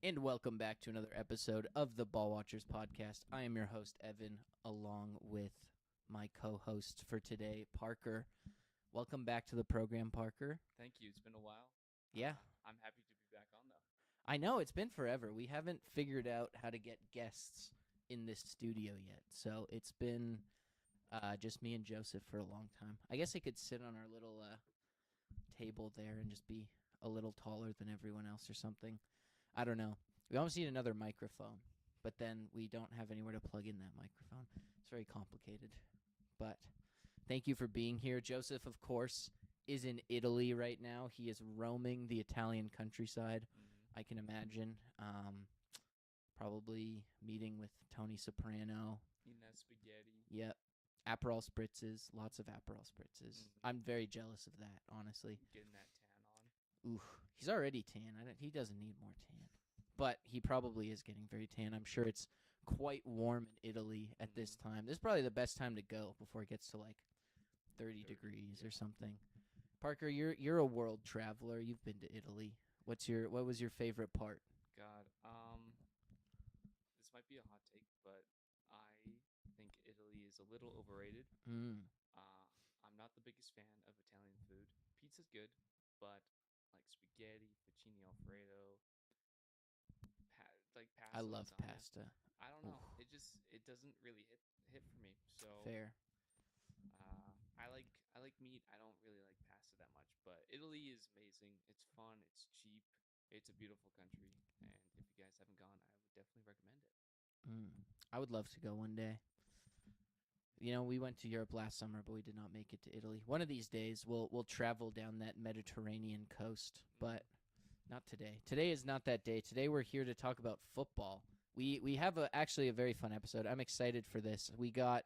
And welcome back to another episode of the Ball Watchers podcast. I am your host, Evan, along with my co host for today, Parker. Welcome back to the program, Parker. Thank you. It's been a while. Yeah. I'm happy to be back on, though. I know it's been forever. We haven't figured out how to get guests in this studio yet. So it's been just me and Joseph for a long time. I guess I could sit on our little table there and just be a little taller than everyone else or something. I don't know. We almost need another microphone, but then we don't have anywhere to plug in that microphone. It's very complicated. But thank you for being here. Joseph, of course, is in Italy right now. He is roaming the Italian countryside, I can imagine. Probably meeting with Tony Soprano. Eating that spaghetti. Yep. Aperol spritzes, lots of Aperol spritzes. I'm very jealous of that, honestly. Getting that tan on. Ooh, he's already tan. He doesn't need more tan. But he probably is getting very tan. I'm sure it's quite warm in Italy at this time. This is probably the best time to go before it gets to like 30 degrees or something. Parker, you're a world traveler. You've been to Italy. What was your favorite part? God, this might be a hot take, but I think Italy is a little overrated. I'm not the biggest fan of Italian food. Pizza's good, but like spaghetti, fettuccine alfredo, like pasta. I love lasagna. pasta. I don't know. It doesn't really hit for me. So Fair. I like meat. I don't really like pasta that much, but Italy is amazing. It's fun. It's cheap. It's a beautiful country, and if you guys haven't gone, I would definitely recommend it. I would love to go one day. You know, we went to Europe last summer, but we did not make it to Italy. One of these days, we'll travel down that Mediterranean coast, but not today. Today is not that day. Today we're here to talk about football. We have actually a very fun episode. I'm excited for this. We got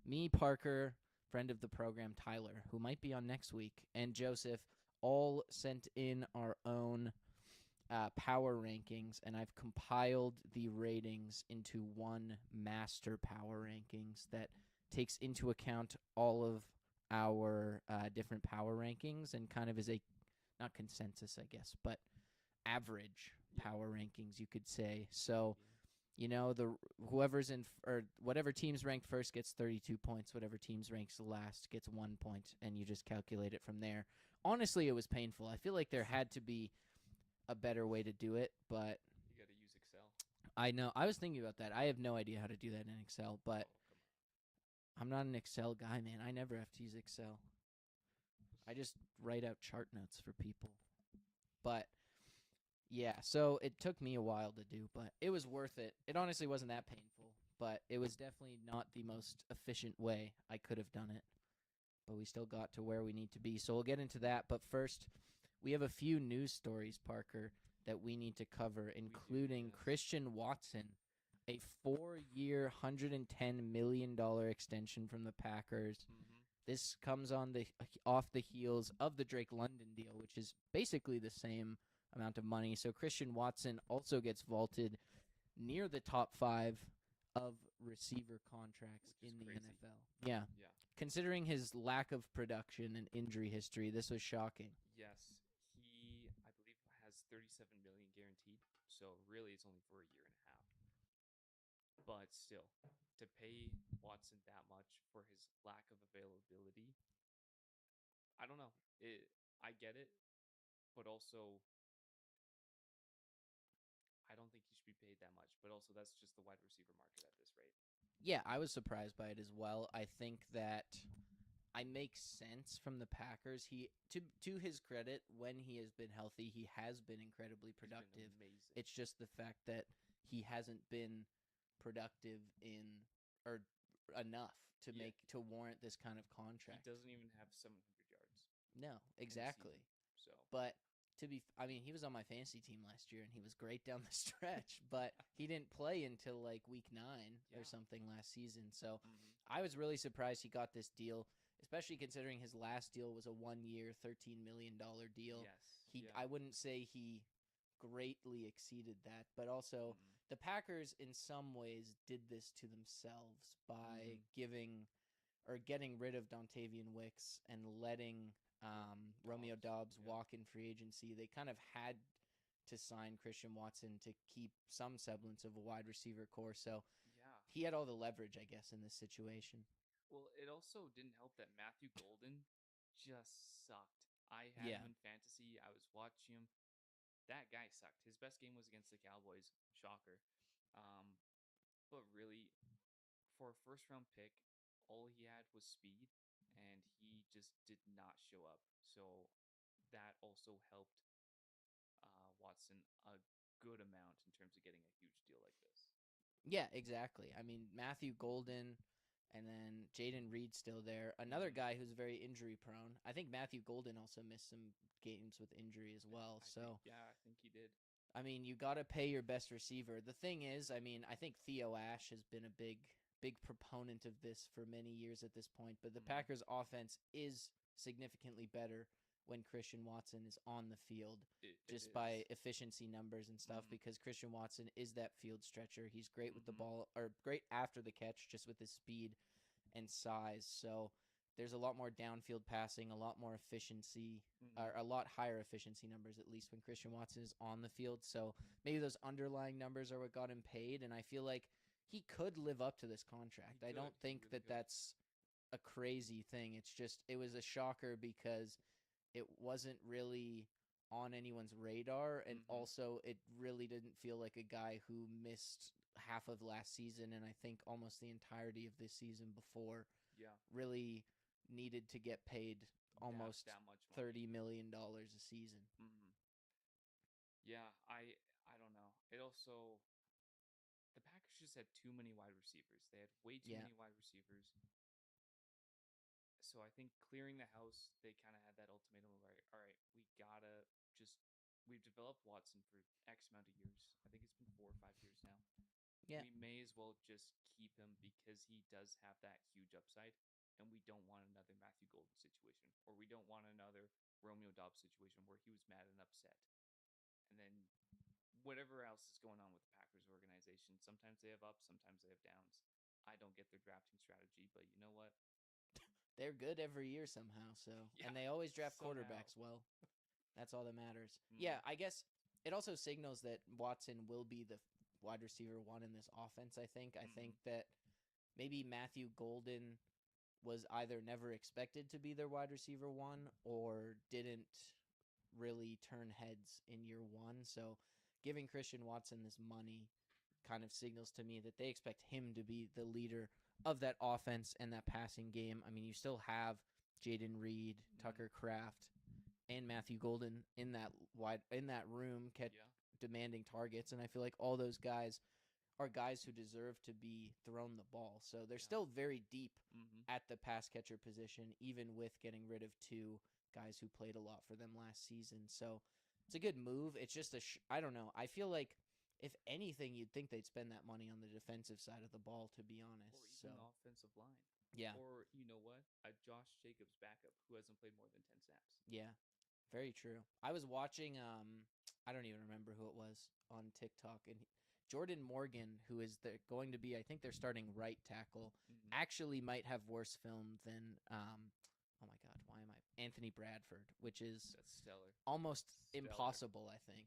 me, Parker, friend of the program, Tyler, who might be on next week, and Joseph, all sent in our own power rankings, and I've compiled the ratings into one master power rankings that takes into account all of our different power rankings and kind of is a, not consensus, I guess, but average power rankings, you could say. So, you know, whoever's in or whatever team's ranked first gets 32 points. Whatever team's ranked last gets 1 point, and you just calculate it from there. Honestly, it was painful. I feel like there had to be a better way to do it, but you got to use Excel. I know. I was thinking about that. I have no idea how to do that in Excel, but I'm not an Excel guy, man. I never have to use Excel. I just write out chart notes for people. But yeah, so it took me a while to do, but it was worth it. It honestly wasn't that painful, but it was definitely not the most efficient way I could have done it. But we still got to where we need to be. So we'll get into that. But first, we have a few news stories, Parker, that we need to cover, including Christian Watson, a 4-year, $110 million extension from the Packers. This comes off the heels of the Drake London deal, which is basically the same amount of money. So Christian Watson also gets vaulted near the top 5 of receiver contracts in the crazy. NFL. Yeah. Considering his lack of production and injury history, this was shocking. Yes, he, I believe, has $37 million guaranteed. So really, it's only for a year and a half. But still, to pay Watson that much for his lack of availability, I don't know. I get it, but also I don't think he should be paid that much. But also, that's just the wide receiver market at this rate. Yeah, I was surprised by it as well. I think that I make sense from the Packers. He to his credit, when he has been healthy, he has been incredibly productive. It's just the fact that he hasn't been productive or enough to make to warrant this kind of contract. He doesn't even have 700 yards. No, exactly. So, but he was on my fantasy team last year, and he was great down the stretch, but he didn't play until like week 9 or something last season. So I was really surprised he got this deal, especially considering his last deal was a 1-year, $13 million deal. Yes. I wouldn't say he greatly exceeded that, but also the Packers in some ways did this to themselves by getting rid of Dontavian Wicks and letting Romeo Doubs walk in free agency. They kind of had to sign Christian Watson to keep some semblance of a wide receiver core. So Yeah. he had all the leverage, I guess, in this situation. Well, it also didn't help that Matthew Golden just sucked. I had Yeah. him in fantasy. I was watching him. That guy sucked. His best game was against the Cowboys. Shocker. Um, but really, for a first round pick, all he had was speed, and he just did not show up. So that also helped Watson a good amount in terms of getting a huge deal like this. Yeah, exactly. I mean, Matthew Golden and then Jaden Reed still there. Another guy who's very injury prone. I think Matthew Golden also missed some games with injury as well. I think he did. I mean, you got to pay your best receiver. The thing is, I mean, I think Theo Ash has been a big proponent of this for many years at this point, but the Packers offense is significantly better when Christian Watson is on the field, just by efficiency numbers and stuff, because Christian Watson is that field stretcher. He's great with the ball, or great after the catch, just with his speed and size. So there's a lot more downfield passing, a lot more efficiency, or a lot higher efficiency numbers, at least when Christian Watson is on the field. So maybe those underlying numbers are what got him paid, and I feel like he could live up to this contract. I don't think that that's a crazy thing. It's just, it was a shocker because it wasn't really on anyone's radar, and also it really didn't feel like a guy who missed half of last season, and I think almost the entirety of this season before. Yeah. Really needed to get paid almost that much $30 million a season. Yeah, I don't know. It also, the Packers just had too many wide receivers. They had way too many wide receivers. So I think clearing the house, they kind of had that ultimatum of, all right, we've developed Watson for X amount of years. I think it's been 4 or 5 years now. Yeah. We may as well just keep him because he does have that huge upside, and we don't want another Matthew Golden situation, or we don't want another Romeo Dobbs situation where he was mad and upset. And then whatever else is going on with the Packers organization, sometimes they have ups, sometimes they have downs. I don't get their drafting strategy, but you know what? They're good every year somehow, and they always draft quarterbacks well. That's all that matters. Yeah, I guess it also signals that Watson will be the wide receiver one in this offense, I think. I think that maybe Matthew Golden was either never expected to be their wide receiver one or didn't really turn heads in year one. So giving Christian Watson this money kind of signals to me that they expect him to be the leader of that offense and that passing game. I mean, you still have Jaden Reed, Tucker Kraft, and Matthew Golden in that room demanding targets, and I feel like all those guys are guys who deserve to be thrown the ball. So they're still very deep at the pass catcher position, even with getting rid of 2 guys who played a lot for them last season. So it's a good move. It's just I don't know. I feel like if anything, you'd think they'd spend that money on the defensive side of the ball, to be honest. Or even the offensive line. Yeah. Or, you know what? A Josh Jacobs backup who hasn't played more than 10 snaps. Yeah, very true. I was watching, I don't even remember who it was on TikTok, and Jordan Morgan, who is going to be, I think they're starting right tackle, actually might have worse film than, oh my God, Anthony Bradford, which is almost impossible, I think.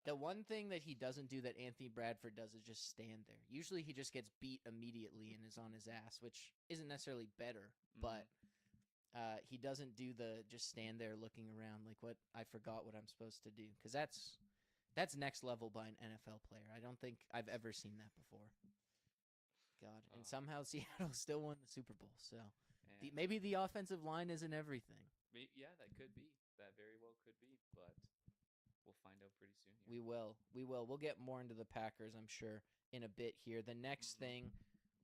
The one thing that he doesn't do that Anthony Bradford does is just stand there. Usually he just gets beat immediately and is on his ass, which isn't necessarily better, but he doesn't do the just stand there looking around like, what, I forgot what I'm supposed to do, because that's next level by an NFL player. I don't think I've ever seen that before. God, and somehow Seattle still won the Super Bowl, so maybe the offensive line isn't everything. Yeah, that could be. That very well could be, but we'll find out pretty soon here. We will. We'll get more into the Packers, I'm sure, in a bit here. The next thing,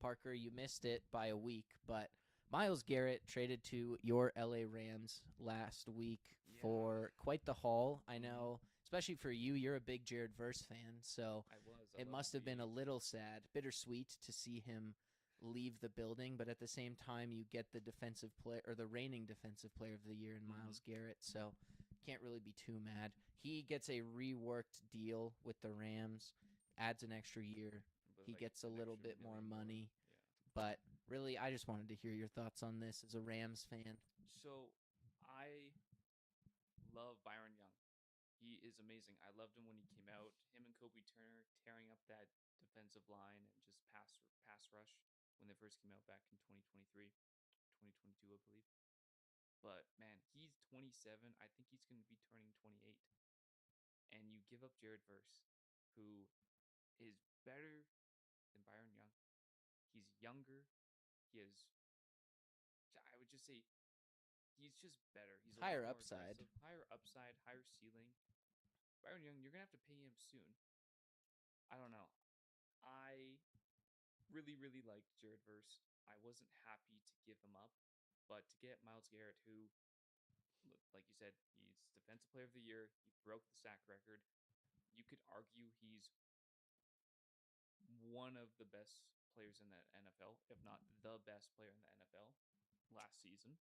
Parker, you missed it by a week, but Myles Garrett traded to your LA Rams last week for quite the haul. I know, especially for you, you're a big Jared Verse fan, so it must have been a little sad, bittersweet to see him leave the building, but at the same time, you get the defensive player, or the reigning defensive player of the year in Myles Garrett, so can't really be too mad. He gets a reworked deal with the Rams, adds an extra year. He gets a little bit more money. But really, I just wanted to hear your thoughts on this as a Rams fan. So I love Byron Young. He is amazing. I loved him when he came out. Him and Kobe Turner tearing up that defensive line and just pass rush when they first came out back in 2023, 2022, I believe. But man, he's 27. I think he's going to be turning 28. And you give up Jared Verse, who is better than Byron Young. He's younger. He has, I would just say, he's just better. He's a Higher lot more upside. aggressive, higher upside, higher ceiling. Byron Young, you're gonna have to pay him soon. I don't know. I really liked Jared Verse. I wasn't happy to give him up, but to get Myles Garrett, who, like you said, he's Defensive Player of the Year. He broke the sack record. You could argue he's one of the best players in the NFL, if not the best player in the NFL last season.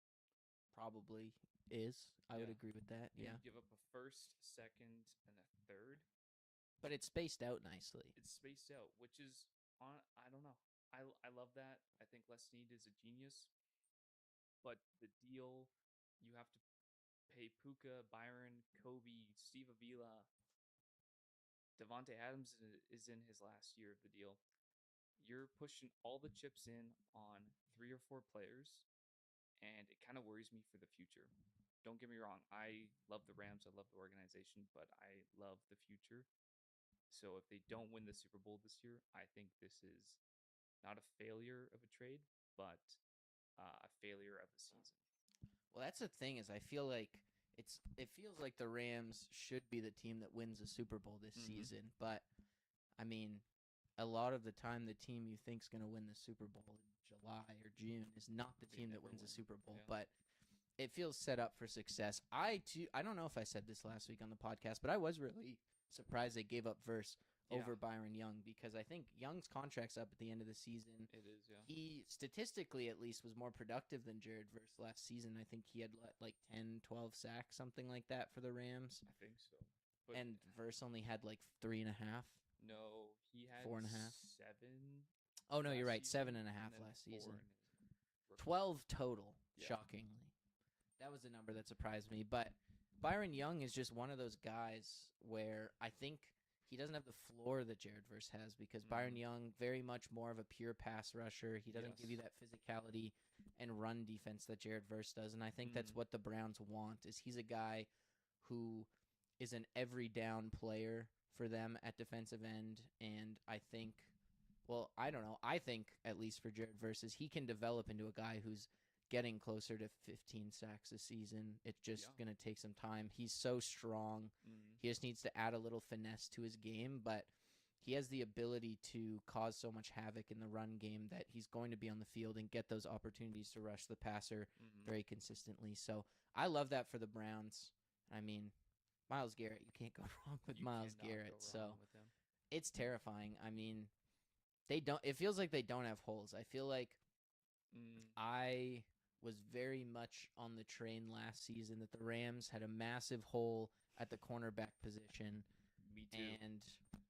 Probably is. I would Yeah. agree with that. Yeah. You give up a first, second, and a third. But it's spaced out nicely. It's spaced out, which is on. I don't know. I love that. I think Les Snead is a genius. But the deal, you have to pay Puka, Byron, Kobe, Steve Avila. Devontae Adams is in his last year of the deal. You're pushing all the chips in on 3 or 4 players, and it kind of worries me for the future. Don't get me wrong. I love the Rams. I love the organization, but I love the future. So if they don't win the Super Bowl this year, I think this is not a failure of a trade, but a failure of a season. Well, that's the thing is I feel like it feels like the Rams should be the team that wins the Super Bowl this season, but I mean, a lot of the time the team you think's going to win the Super Bowl in July or June is not the They team that never wins the win. Super Bowl, Yeah. but it feels set up for success. I don't know if I said this last week on the podcast, but I was really surprised they gave up Verse over Byron Young because I think Young's contract's up at the end of the season. It is, yeah. He statistically at least was more productive than Jared Verse last season. I think he had like 10, 12 sacks, something like that for the Rams. I think so. But And Verse only had like 3.5. no, he had 4.5. 7. Oh no, you're last right, season, 7.5 and then last 4 season. in his rookie. 12 total, Yeah. shockingly. That was the number that surprised me. But Byron Young is just one of those guys where I think he doesn't have the floor that Jared Verse has because Byron Young, very much more of a pure pass rusher. He doesn't give you that physicality and run defense that Jared Verse does. And I think that's what the Browns want is he's a guy who is an every down player for them at defensive end. And I think, well, I don't know. I think, at least for Jared Verse, is he can develop into a guy who's getting closer to 15 sacks a season. It's just going to take some time. He's so strong. He just needs to add a little finesse to his game, but he has the ability to cause so much havoc in the run game that he's going to be on the field and get those opportunities to rush the passer very consistently. So I love that for the Browns. I mean, Myles Garrett, you can't go wrong with Myles Garrett. So it's terrifying. I mean, it feels like they don't have holes. I feel like I was very much on the train last season that the Rams had a massive hole at the cornerback position. Me too. And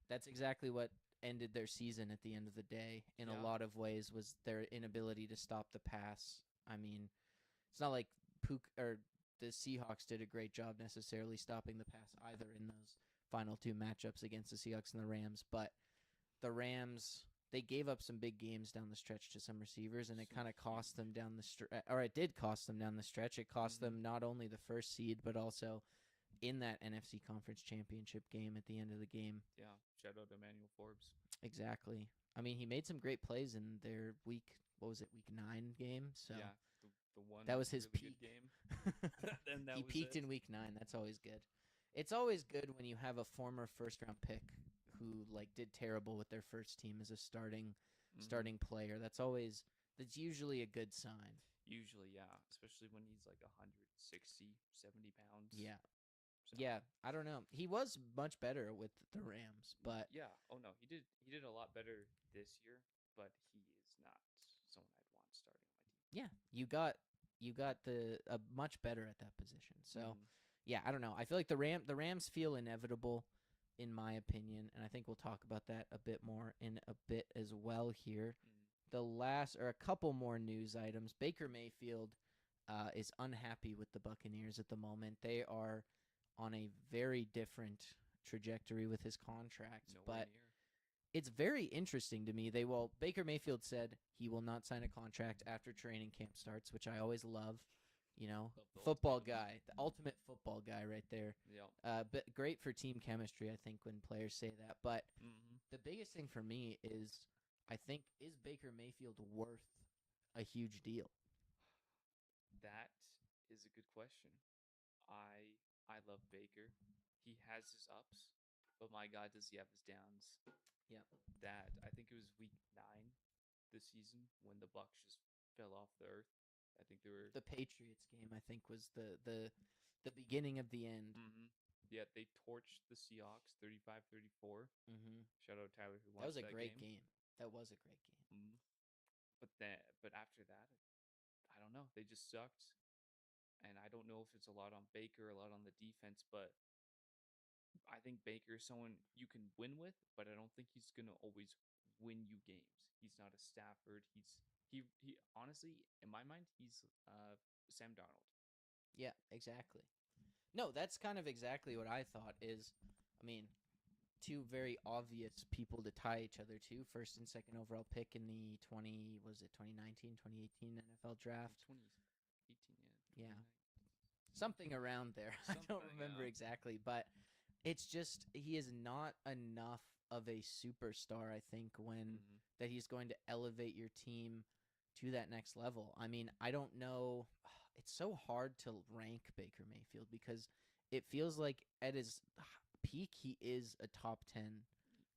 that's exactly what ended their season at the end of the day in a lot of ways was their inability to stop the pass. I mean, it's not like the Seahawks did a great job necessarily stopping the pass either in those final 2 matchups against the Seahawks and the Rams, but the Rams, they gave up some big games down the stretch to some receivers, and it kind of cost them down the stretch. Or it did cost them down the stretch. It cost them not only the first seed, but also in that NFC Conference Championship game at the end of the game. Yeah, shout out to Emmanuel Forbes. Exactly. I mean, he made some great plays in their week 9 game. So yeah, the one that was his really peak. good game. And that he was peaked in week 9. That's always good. It's always good when you have a former first-round pick who did terrible with their first team as a starting player. That's usually a good sign. Usually, yeah, especially when he's like 160, 70 pounds. Yeah. So, Yeah, I don't know. He was much better with the Rams, but yeah. Oh no, he did a lot better this year, but he is not someone I'd want starting on my team. yeah, you got a much better at that position. So, yeah, I don't know. I feel like the Rams feel inevitable in my opinion, and I think we'll talk about that a bit more in a bit as well here. The last or a couple more news items. Baker Mayfield is unhappy with the Buccaneers at the moment. They are on a very different trajectory with his contract. Nowhere But near. it's very interesting to me. Baker Mayfield said he will not sign a contract after training camp starts, which I always love. You know, Love the football ultimatum. guy, the ultimate football guy right there. Yep. But great for team chemistry, I think, when players say that. But Mm-hmm. the biggest thing for me is, I think, is Baker Mayfield worth a huge deal? That is a good question. I love Baker. He has his ups, but my God, does he have his downs? Yep. That I think it was week 9 this season when the Bucks just fell off the earth. I think they were. The Patriots game, I think, was the beginning of the end. Mm-hmm. Yeah, they torched the Seahawks 35-34. Mm-hmm. Shout out Tyler who That watched was a that great game. game. That was a great game. Mm-hmm. But after that, I don't know. They just sucked, and I don't know if it's a lot on Baker, a lot on the defense, but I think Baker is someone you can win with, but I don't think he's gonna always win you games. He's not a Stafford. He honestly, in my mind, he's Sam Darnold. Yeah, exactly. No, that's kind of exactly what I thought is, I mean, two very obvious people to tie each other to. First and second overall pick in the 2019, 2018 NFL draft. 2018, Yeah. 29. Something around there. I don't Something, remember yeah. exactly, but it's just he is not enough of a superstar, I think, when Mm-hmm. that he's going to elevate your team to that next level. I mean, I don't know. It's so hard to rank Baker Mayfield because it feels like at his peak he is a top 10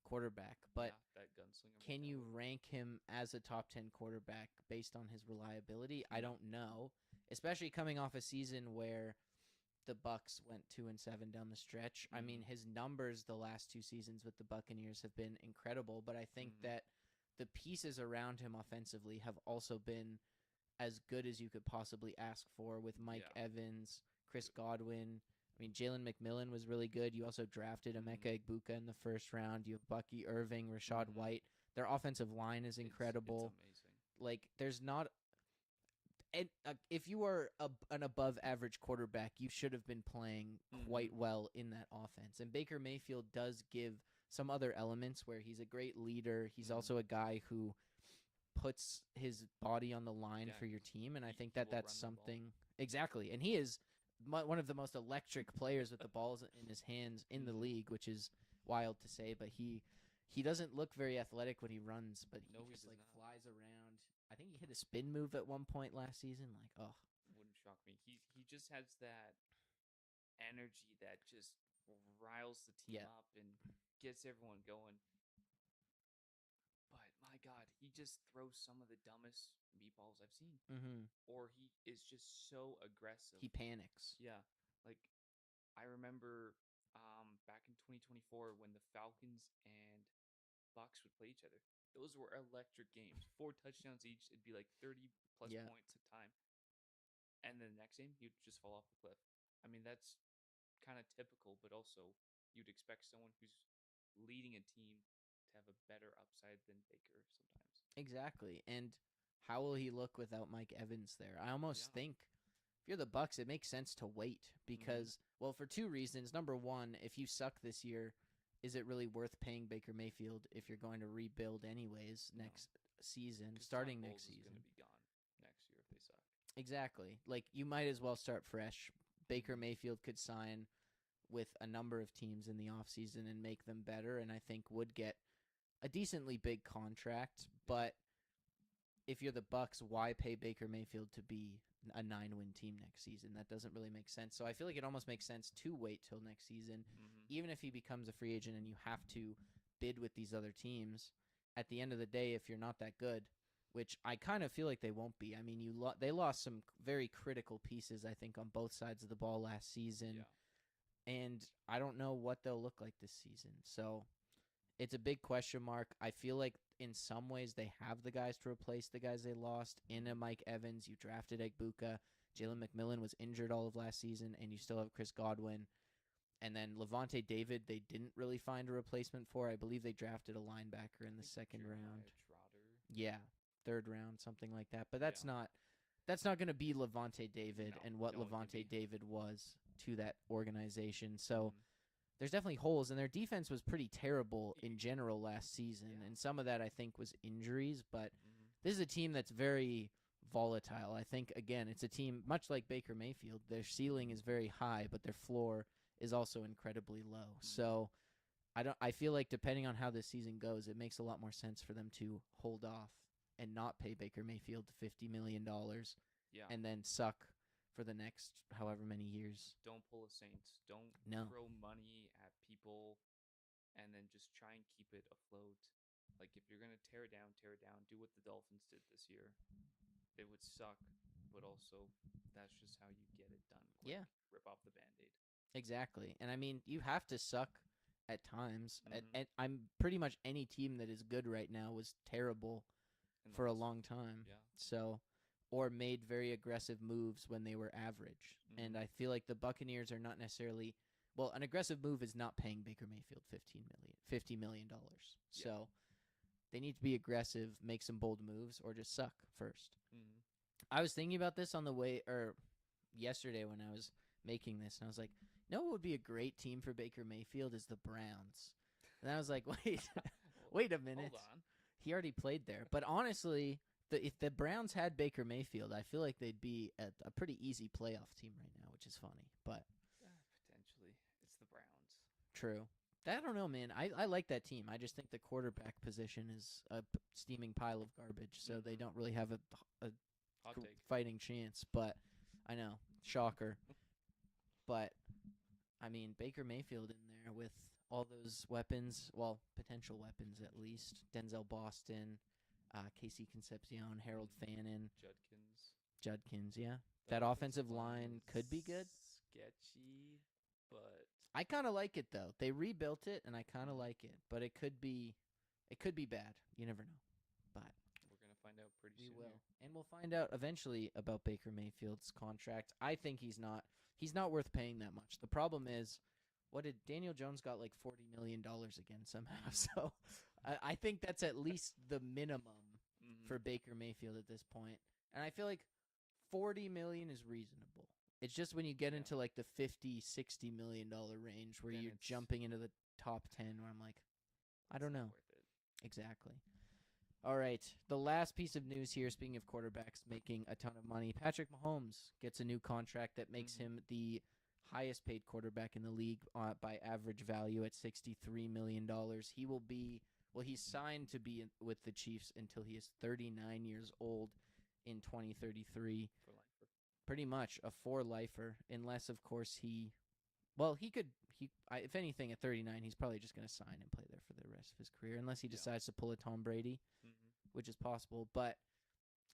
quarterback, but Yeah, that gunslinger. can you mentality. rank him as a top 10 quarterback based on his reliability? I No. don't know, especially coming off a season where the Bucks went 2-7 down the stretch. I mean, Mhm. his numbers the last 2 seasons with the Buccaneers have been incredible, but I think Mhm. that the pieces around him offensively have also been as good as you could possibly ask for with Mike Yeah. Evans, Chris Godwin. I mean, Jalen McMillan was really good. You also drafted Emeka Egbuka in the first round. You have Bucky Irving, Rashad Mhm. White. Their offensive line is It's incredible. amazing. Like, there's not and if you are an above average quarterback, you should have been playing quite Mhm. well in that offense. And Baker Mayfield does give some other elements where he's a great leader. He's Mhm. also a guy who puts his body on the line Yeah, for your team, and I think he that will that's run the ball. something exactly. And he is one of the most electric players with the balls in his hands in the Mhm. league, which is wild to say. But he doesn't look very athletic when he runs, but he No, he just does like not. flies around. I think he hit a spin move at one point last season. Like, oh, Wouldn't shock me. He just has that energy that just riles the team yeah. up and gets everyone going. But my God, he just throws some of the dumbest meatballs I've seen. Mm-hmm. Or he is just so aggressive. He panics. Yeah, like I remember back in 2024 when the Falcons and Bucks would play each other. Those were electric games. 4 touchdowns each. It'd be like 30 plus Yeah. points a time. And then the next game, he'd just fall off the cliff. I mean, that's kind of typical, but also you'd expect someone who's leading a team to have a better upside than Baker sometimes. Exactly. And how will he look without Mike Evans there? I almost Yeah. think if you're the Bucks, it makes sense to wait Mm-hmm. because, well, for two reasons. Number one, if you suck this year, is it really worth paying Baker Mayfield if you're going to rebuild anyways No. next season, Because starting Todd next Bowles is season? going to be gone next year if they suck. Exactly. Like you might as well start fresh. Baker Mhm. Mayfield could sign with a number of teams in the offseason and make them better, and I think would get a decently big contract, but if you're the Bucks, why pay Baker Mayfield to be a 9-win team next season? That doesn't really make sense. So I feel like it almost makes sense to wait till next season, Mm-hmm. even if he becomes a free agent and you have to bid with these other teams. At the end of the day, if you're not that good, which I kind of feel like they won't be. I mean, they lost some very critical pieces, I think, on both sides of the ball last season, and I don't know what they'll look like this season. So it's a big question mark. I feel like in some ways they have the guys to replace the guys they lost. In a Mike Evans, you drafted Egbuka. Jalen McMillan was injured all of last season, and you still have Chris Godwin. And then Levante David, they didn't really find a replacement for. I believe they drafted a linebacker in the second round. Trotter. Yeah, third round, something like that. But that's Yeah. not that's not going to be Levante David No, and what no one can Levante be. David was to that organization. So Mhm. there's definitely holes, and their defense was pretty terrible Y- in general last season, Yeah. and some of that I think was injuries. But Mhm. this is a team that's very volatile. I think again, it's a team much like Baker Mayfield. Their ceiling is very high, but their floor is also incredibly low. Mhm. So I feel like depending on how this season goes, it makes a lot more sense for them to hold off and not pay Baker Mayfield $50 million Yeah. and then suck for the next however many years. Don't pull a Saints. Don't No. throw money at people and then just try and keep it afloat. Like if you're gonna tear it down, tear it down. Do what the Dolphins did this year. They would suck, but also that's just how you get it done quick. Yeah. Rip off the band-aid. Exactly. And I mean, you have to suck at times. Mhm. And I'm pretty much any team that is good right now was terrible In the for a last- long time. Yeah. So, or made very aggressive moves when they were average. And Mhm. I feel like the Buccaneers are not necessarily well, an aggressive move is not paying Baker Mayfield $50 million. Yeah. So, they need to be aggressive, make some bold moves or just suck first. Mhm. I was thinking about this on the way or yesterday when I was making this, and I was like, "No, what would be a great team for Baker Mayfield is the Browns." And I was like, wait a minute. Hold on. He already played there. But honestly, if the Browns had Baker Mayfield, I feel like they'd be a pretty easy playoff team right now, which is funny. But Potentially, it's the Browns. true. I don't know, man. I like that team. I just think the quarterback position is a steaming pile of garbage, so they Mhm. don't really have a Hot take. fighting chance. But I know, shocker. But I mean, Baker Mayfield in there with all those weapons, well, potential weapons at least. Denzel Boston, Casey Concepcion, Harold Fannin, Judkins. Judkins. Yeah, The that offensive line line is could be good. Sketchy, but I kind of like it though. They rebuilt it, and I kind of like it. But it could be bad. You never know. But we're gonna find out pretty we soon. will, and we'll find out eventually about Baker Mayfield's contract. I think he's not worth paying that much. The problem is, what did Daniel Jones got like $40 million again somehow? So I think that's at least the minimum Mhm. for Baker Mayfield at this point, and I feel like $40 million is reasonable. It's just when you get Yeah. into like the $50-60 million range where Then you're it's- jumping into the top 10, where I'm like, I don't It's not know. worth it. Exactly. All right. The last piece of news here, speaking of quarterbacks making a ton of money, Patrick Mahomes gets a new contract that makes Mhm. him the highest paid quarterback in the league by average value at $63 million. He will be, well, he's signed to be with the Chiefs until he is 39 years old in 2033. For life. Pretty much a four-lifer, unless, of course, if anything, at 39, he's probably just going to sign and play there for the rest of his career, unless he Yeah. decides to pull a Tom Brady, Mhm. which is possible. But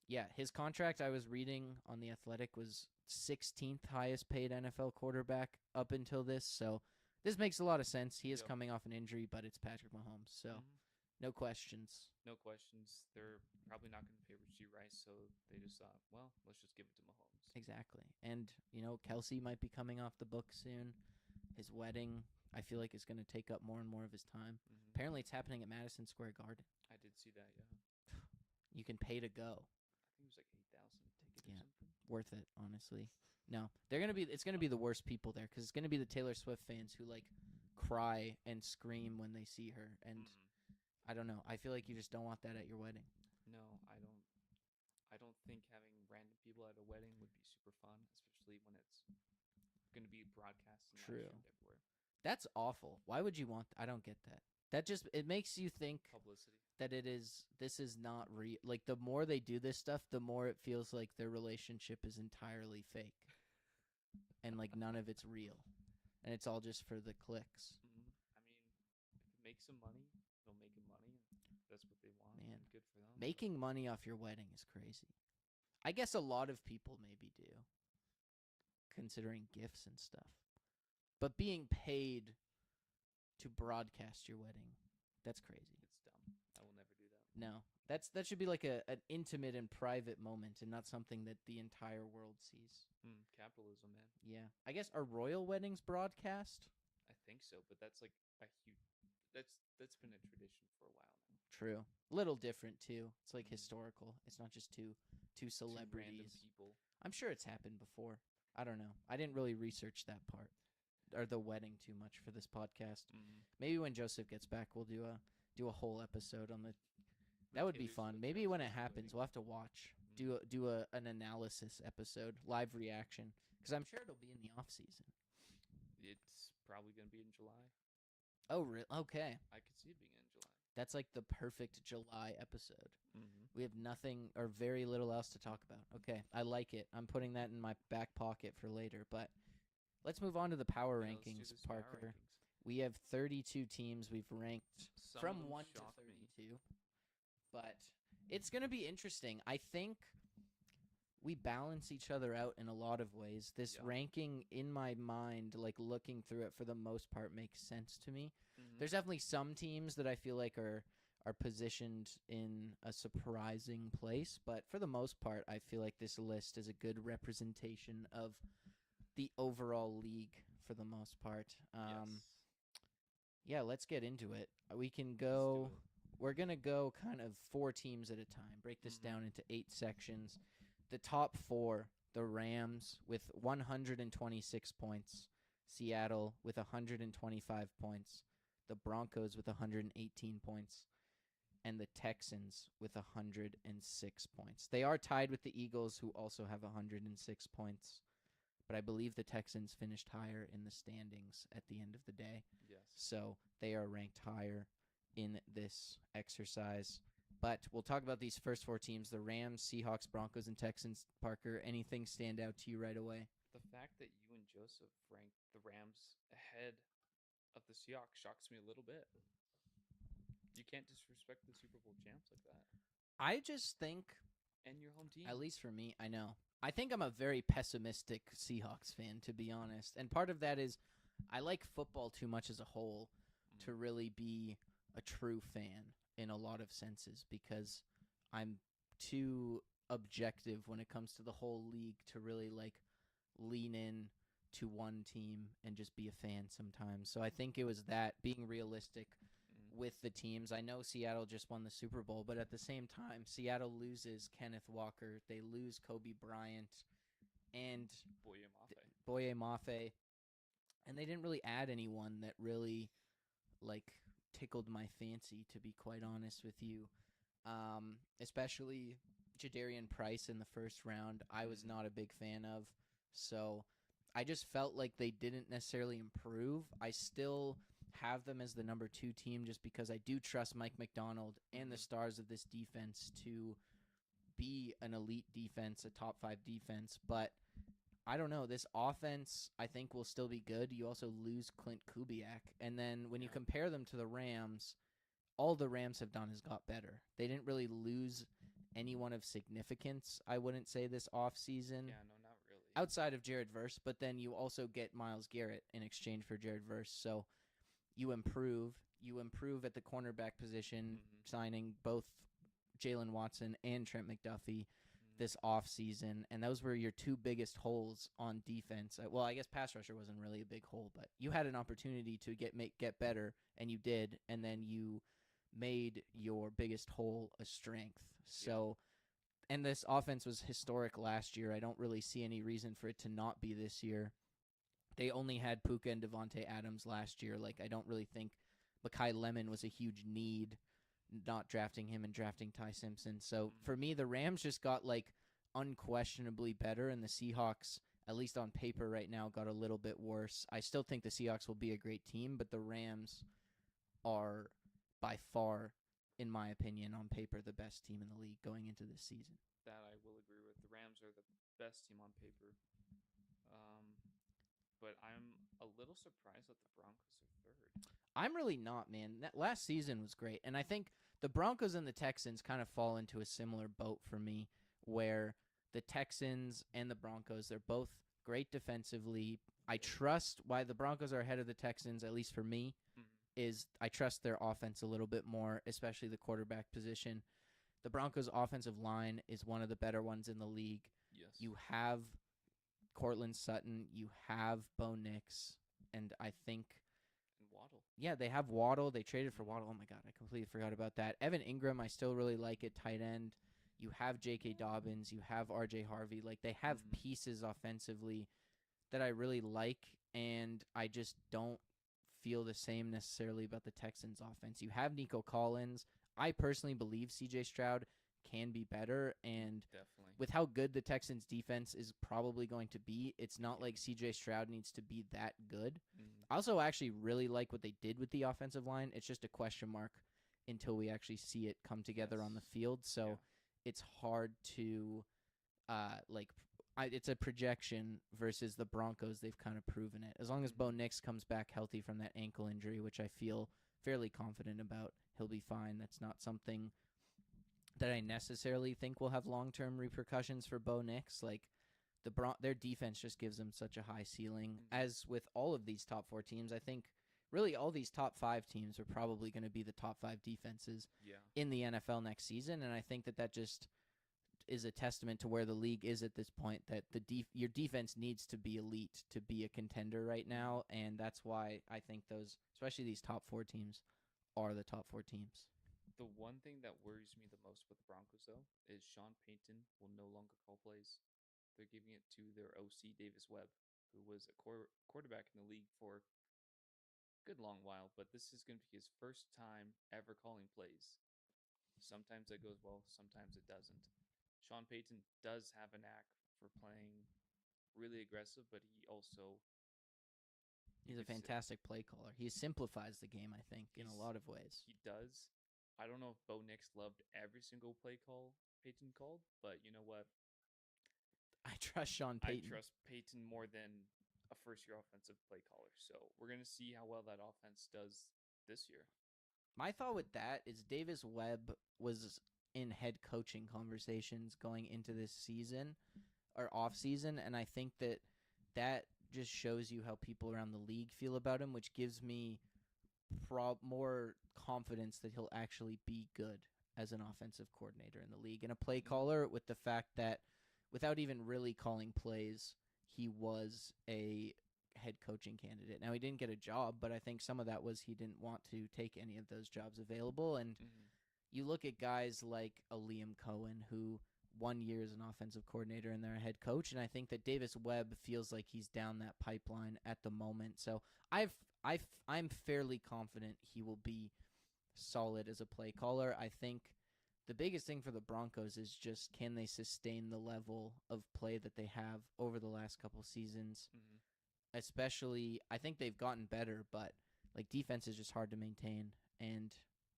yeah, his contract I was reading on The Athletic was 16th highest paid NFL quarterback up until this. So this makes a lot of sense. He is Yep. coming off an injury, but it's Patrick Mahomes. So Mhm. no questions. No questions. They're probably not going to pay Richie Rice, so they just thought, well, let's just give it to Mahomes. Exactly. And, Kelsey might be coming off the book soon. His wedding, I feel like, is going to take up more and more of his time. Mhm. Apparently, it's happening at Madison Square Garden. I did see that. Yeah. You can pay to go. I think it was like 8,000 ticket Yeah. or something. Worth it, honestly. No, it's gonna be the worst people there because it's gonna be the Taylor Swift fans who like cry and scream when they see her, and Mhm. I don't know. I feel like you just don't want that at your wedding. No, I don't. I don't think having random people at a wedding would be super fun, especially when it's going to be broadcast and live True. streamed everywhere. That's awful. Why would you want? I don't get that. That just it makes you think Publicity. that this is not real. Like the more they do this stuff, the more it feels like their relationship is entirely fake, and like none of it's real, and it's all just for the clicks. Mhm. I mean, if it makes them money, they'll make them money. And that's what they want. Man. And good for them. Making money off your wedding is crazy. I guess a lot of people maybe do, considering gifts and stuff. But being paid to broadcast your wedding, that's crazy. It's dumb. I will never do that. No, that should be like an intimate and private moment, and not something that the entire world sees. Capitalism, man. Yeah, I guess are royal weddings broadcast? I think so, but that's like a huge. That's been a tradition for a while now. True. Little different too. It's like historical. It's not just two two Two random celebrities. people. I'm sure it's happened before. I don't know. I didn't really research that part or the wedding too much for this podcast. Maybe when Joseph gets back, we'll do a whole episode on the. That would be Taylor fun. Swift Maybe when it Transformers happens, wedding. we'll have to watch. Do an analysis episode, live reaction, because I'm sure it'll be in the off season. It's probably gonna be in July. Oh, really? Okay, I could see it being in July. that's like the perfect July episode. We have nothing or very little else to talk about. Okay, I like it. I'm putting that in my back pocket for later. But let's move on to the power Yeah, let's do rankings, this power Parker. rankings. We have 32 teams we've ranked Some of from them 1 to shock me. 32. But it's going to be interesting. I think we balance each other out in a lot of ways. This Yeah. ranking, in my mind, like looking through it for the most part, makes sense to me. Mhm. There's definitely some teams that I feel like are positioned in a surprising place, but for the most part, I feel like this list is a good representation of the overall league for the most part. Yes. Yeah, let's get into it. We can Let's go. do it. We're gonna go kind of 4 teams at a time. Break this Mhm. down into 8 sections. The top 4: the Rams with 126 points, Seattle with 125 points, the Broncos with 118 points, and the Texans with 106 points. They are tied with the Eagles, who also have 106 points, but I believe the Texans finished higher in the standings at the end of the day. Yes. So they are ranked higher in this exercise. But we'll talk about these first 4 teams: the Rams, Seahawks, Broncos, and Texans. Parker, anything stand out to you right away? The fact that you and Joseph ranked the Rams ahead of the Seahawks shocks me a little bit. You can't disrespect the Super Bowl champs like that. I just think, And your home team. at least for me, I know. I think I'm a very pessimistic Seahawks fan, to be honest. And part of that is I like football too much as a whole to really be a true fan in a lot of senses, because I'm too objective when it comes to the whole league to really like lean in to one team and just be a fan sometimes. So I think it was that, being realistic with the teams. I know Seattle just won the Super Bowl, but at the same time, Seattle loses Kenneth Walker. They lose Kobe Bryant and Boye Mafe. And they didn't really add anyone that really like tickled my fancy, to be quite honest with you. Especially Jadarian Price in the first round, I was not a big fan of. So I just felt like they didn't necessarily improve. I still have them as the number 2 team just because I do trust Mike McDonald and the stars of this defense to be an elite defense, a top 5 defense. But I don't know. This offense, I think, will still be good. You also lose Clint Kubiak. And then when you compare them to the Rams, all the Rams have done is got better. They didn't really lose anyone of significance, I wouldn't say, this offseason. Yeah, no, not really. Outside of Jared Verse, but then you also get Myles Garrett in exchange for Jared Verse. So you improve at the cornerback position, signing both Jalen Watson and Trent McDuffie this offseason, and those were your 2 biggest holes on defense. Well, I guess pass rusher wasn't really a big hole, but you had an opportunity to get better, and you did, and then you made your biggest hole a strength. So, and this offense was historic last year. I don't really see any reason for it to not be this year. They only had Puka and Devontae Adams last year. Like, I don't really think Mekhi Lemon was a huge need, not drafting him and drafting Ty Simpson. So for me, the Rams just got like unquestionably better, and the Seahawks, at least on paper right now, got a little bit worse. I still think the Seahawks will be a great team, but the Rams are by far, in my opinion, on paper, the best team in the league going into this season. That I will agree with. The Rams are the best team on paper. But I'm a little surprised that the Broncos are third. I'm really not, man. That last season was great, and I think the Broncos and the Texans kind of fall into a similar boat for me, where the Texans and the Broncos, they're both great defensively. I trust why the Broncos are ahead of the Texans, at least for me, is I trust their offense a little bit more, especially the quarterback position. The Broncos' offensive line is one of the better ones in the league. Yes. You have Cortland Sutton, you have Bo Nix, and I think And Waddle. yeah, they have Waddle. They traded for Waddle. Oh my God, I completely forgot about that. Evan Ingram, I still really like at tight end. You have J.K. Dobbins. You have R.J. Harvey. Like, they have Mhm. pieces offensively that I really like, and I just don't feel the same necessarily about the Texans' offense. You have Nico Collins. I personally believe C.J. Stroud can be better, and Definitely. with how good the Texans' defense is probably going to be, it's not like C.J. Stroud needs to be that good. Mhm. I also actually really like what they did with the offensive line. It's just a question mark until we actually see it come together on the Yes. field. So Yeah. it's hard to like it's a projection versus the Broncos. They've kind of proven it. As long as Bo Mhm. Nix comes back healthy from that ankle injury, which I feel fairly confident about, he'll be fine. That's not something that I necessarily think will have long-term repercussions for Bo Nix. Like their defense just gives them such a high ceiling. Mhm. As with all of these top 4 teams, I think really all these top 5 teams are probably going to be the top 5 defenses Yeah. in the NFL next season, and I think that just is a testament to where the league is at this point, that your defense needs to be elite to be a contender right Mhm. now, and that's why I think those, especially these top 4 teams, are the top 4 teams. The one thing that worries me the most with the Broncos, though, is Sean Payton will no longer call plays. They're giving it to their OC, Davis Webb, who was a quarterback in the league for a good long while, but this is going to be his first time ever calling plays. Sometimes it goes well, sometimes it doesn't. Sean Payton does have a knack for playing really aggressive, but he also He's a gives it. fantastic play caller. He simplifies the game, I think, in a He's lot of ways. he does. I don't know if Bo Nix loved every single play call Payton called, but you know what? I trust Sean I Payton. trust Payton more than a first year offensive play caller. So we're gonna see how well that offense does this year. My thought with that is Davis Webb was in head coaching conversations going into this season or off season, and I think that just shows you how people around the league feel about him, which gives me more confidence that he'll actually be good as an offensive coordinator in the league and a play Mm-hmm. caller, with the fact that without even really calling plays, he was a head coaching candidate. Now, he didn't get a job, but I think some of that was he didn't want to take any of those jobs available. And Mm-hmm. you look at guys like a Liam Cohen, who 1 year as an offensive coordinator and they're a head coach, and I think that Davis Webb feels like he's down that pipeline at the moment. So I'm fairly confident he will be solid as a play caller. I think the biggest thing for the Broncos is just, can they sustain the level of play that they have over the last couple seasons? Mm-hmm. Especially, I think they've gotten better, but like defense is just hard to maintain, and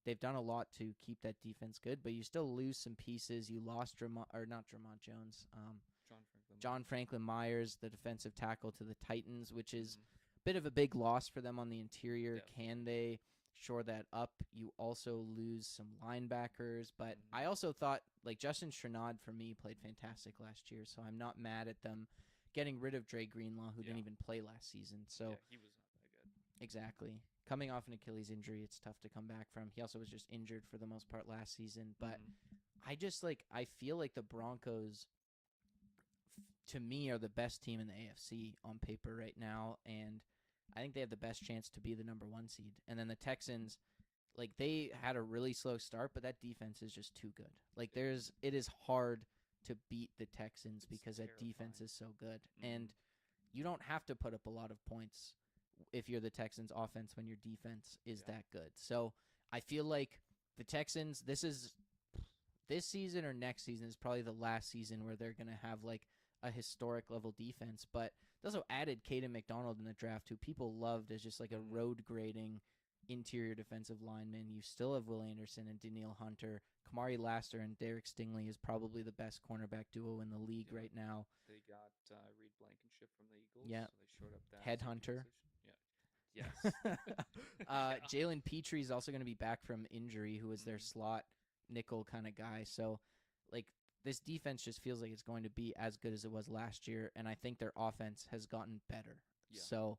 they've done a lot to keep that defense good. But you still lose some pieces. You lost not Dramont Jones, John Franklin John Myers. Franklin Myers, the defensive tackle to the Titans, which is Mm-hmm. a bit of a big loss for them on the interior. Can Definitely. they shore that up? You also lose some linebackers, but Mm-hmm. I also thought like Justin Strenad for me played fantastic last year, so I'm not mad at them getting rid of Dre Greenlaw, who didn't Yeah. even play last season. Yeah, So he was not that good. exactly. Coming off an Achilles injury, it's tough to come back from. He also was just injured for the most part last season, but Mm-hmm. I feel like the Broncos to me are the best team in the AFC on paper right now, and I think they have the best chance to be the number 1 seed. And then the Texans, like, they had a really slow start, but that defense is just too good. Like, It, it is hard to beat the Texans it's because that defense terrifying. is so good. And Mm-hmm. you don't have to put up a lot of points if you're the Texans offense when your defense is Yeah. that good. So I feel like the Texans, this season or next season is probably the last season where they're going to have like a historic level defense. But they also added Caden McDonald in the draft, who people loved as just like a Mm-hmm. road grading interior defensive lineman. You still have Will Anderson and Daniil Hunter. Kamari Laster and Derek Stingley is probably the best cornerback duo in the league Yep. right now. They got Reed Blankenship from the Eagles, Yeah, so they showed up that safety Headhunter. position. Yeah. Yes. Yeah. Jalen Petrie is also going to be back from injury, who was their Mm-hmm. slot nickel kind of guy. So, like, this defense just feels like it's going to be as good as it was last year, and I think their offense has gotten better. Yeah. So,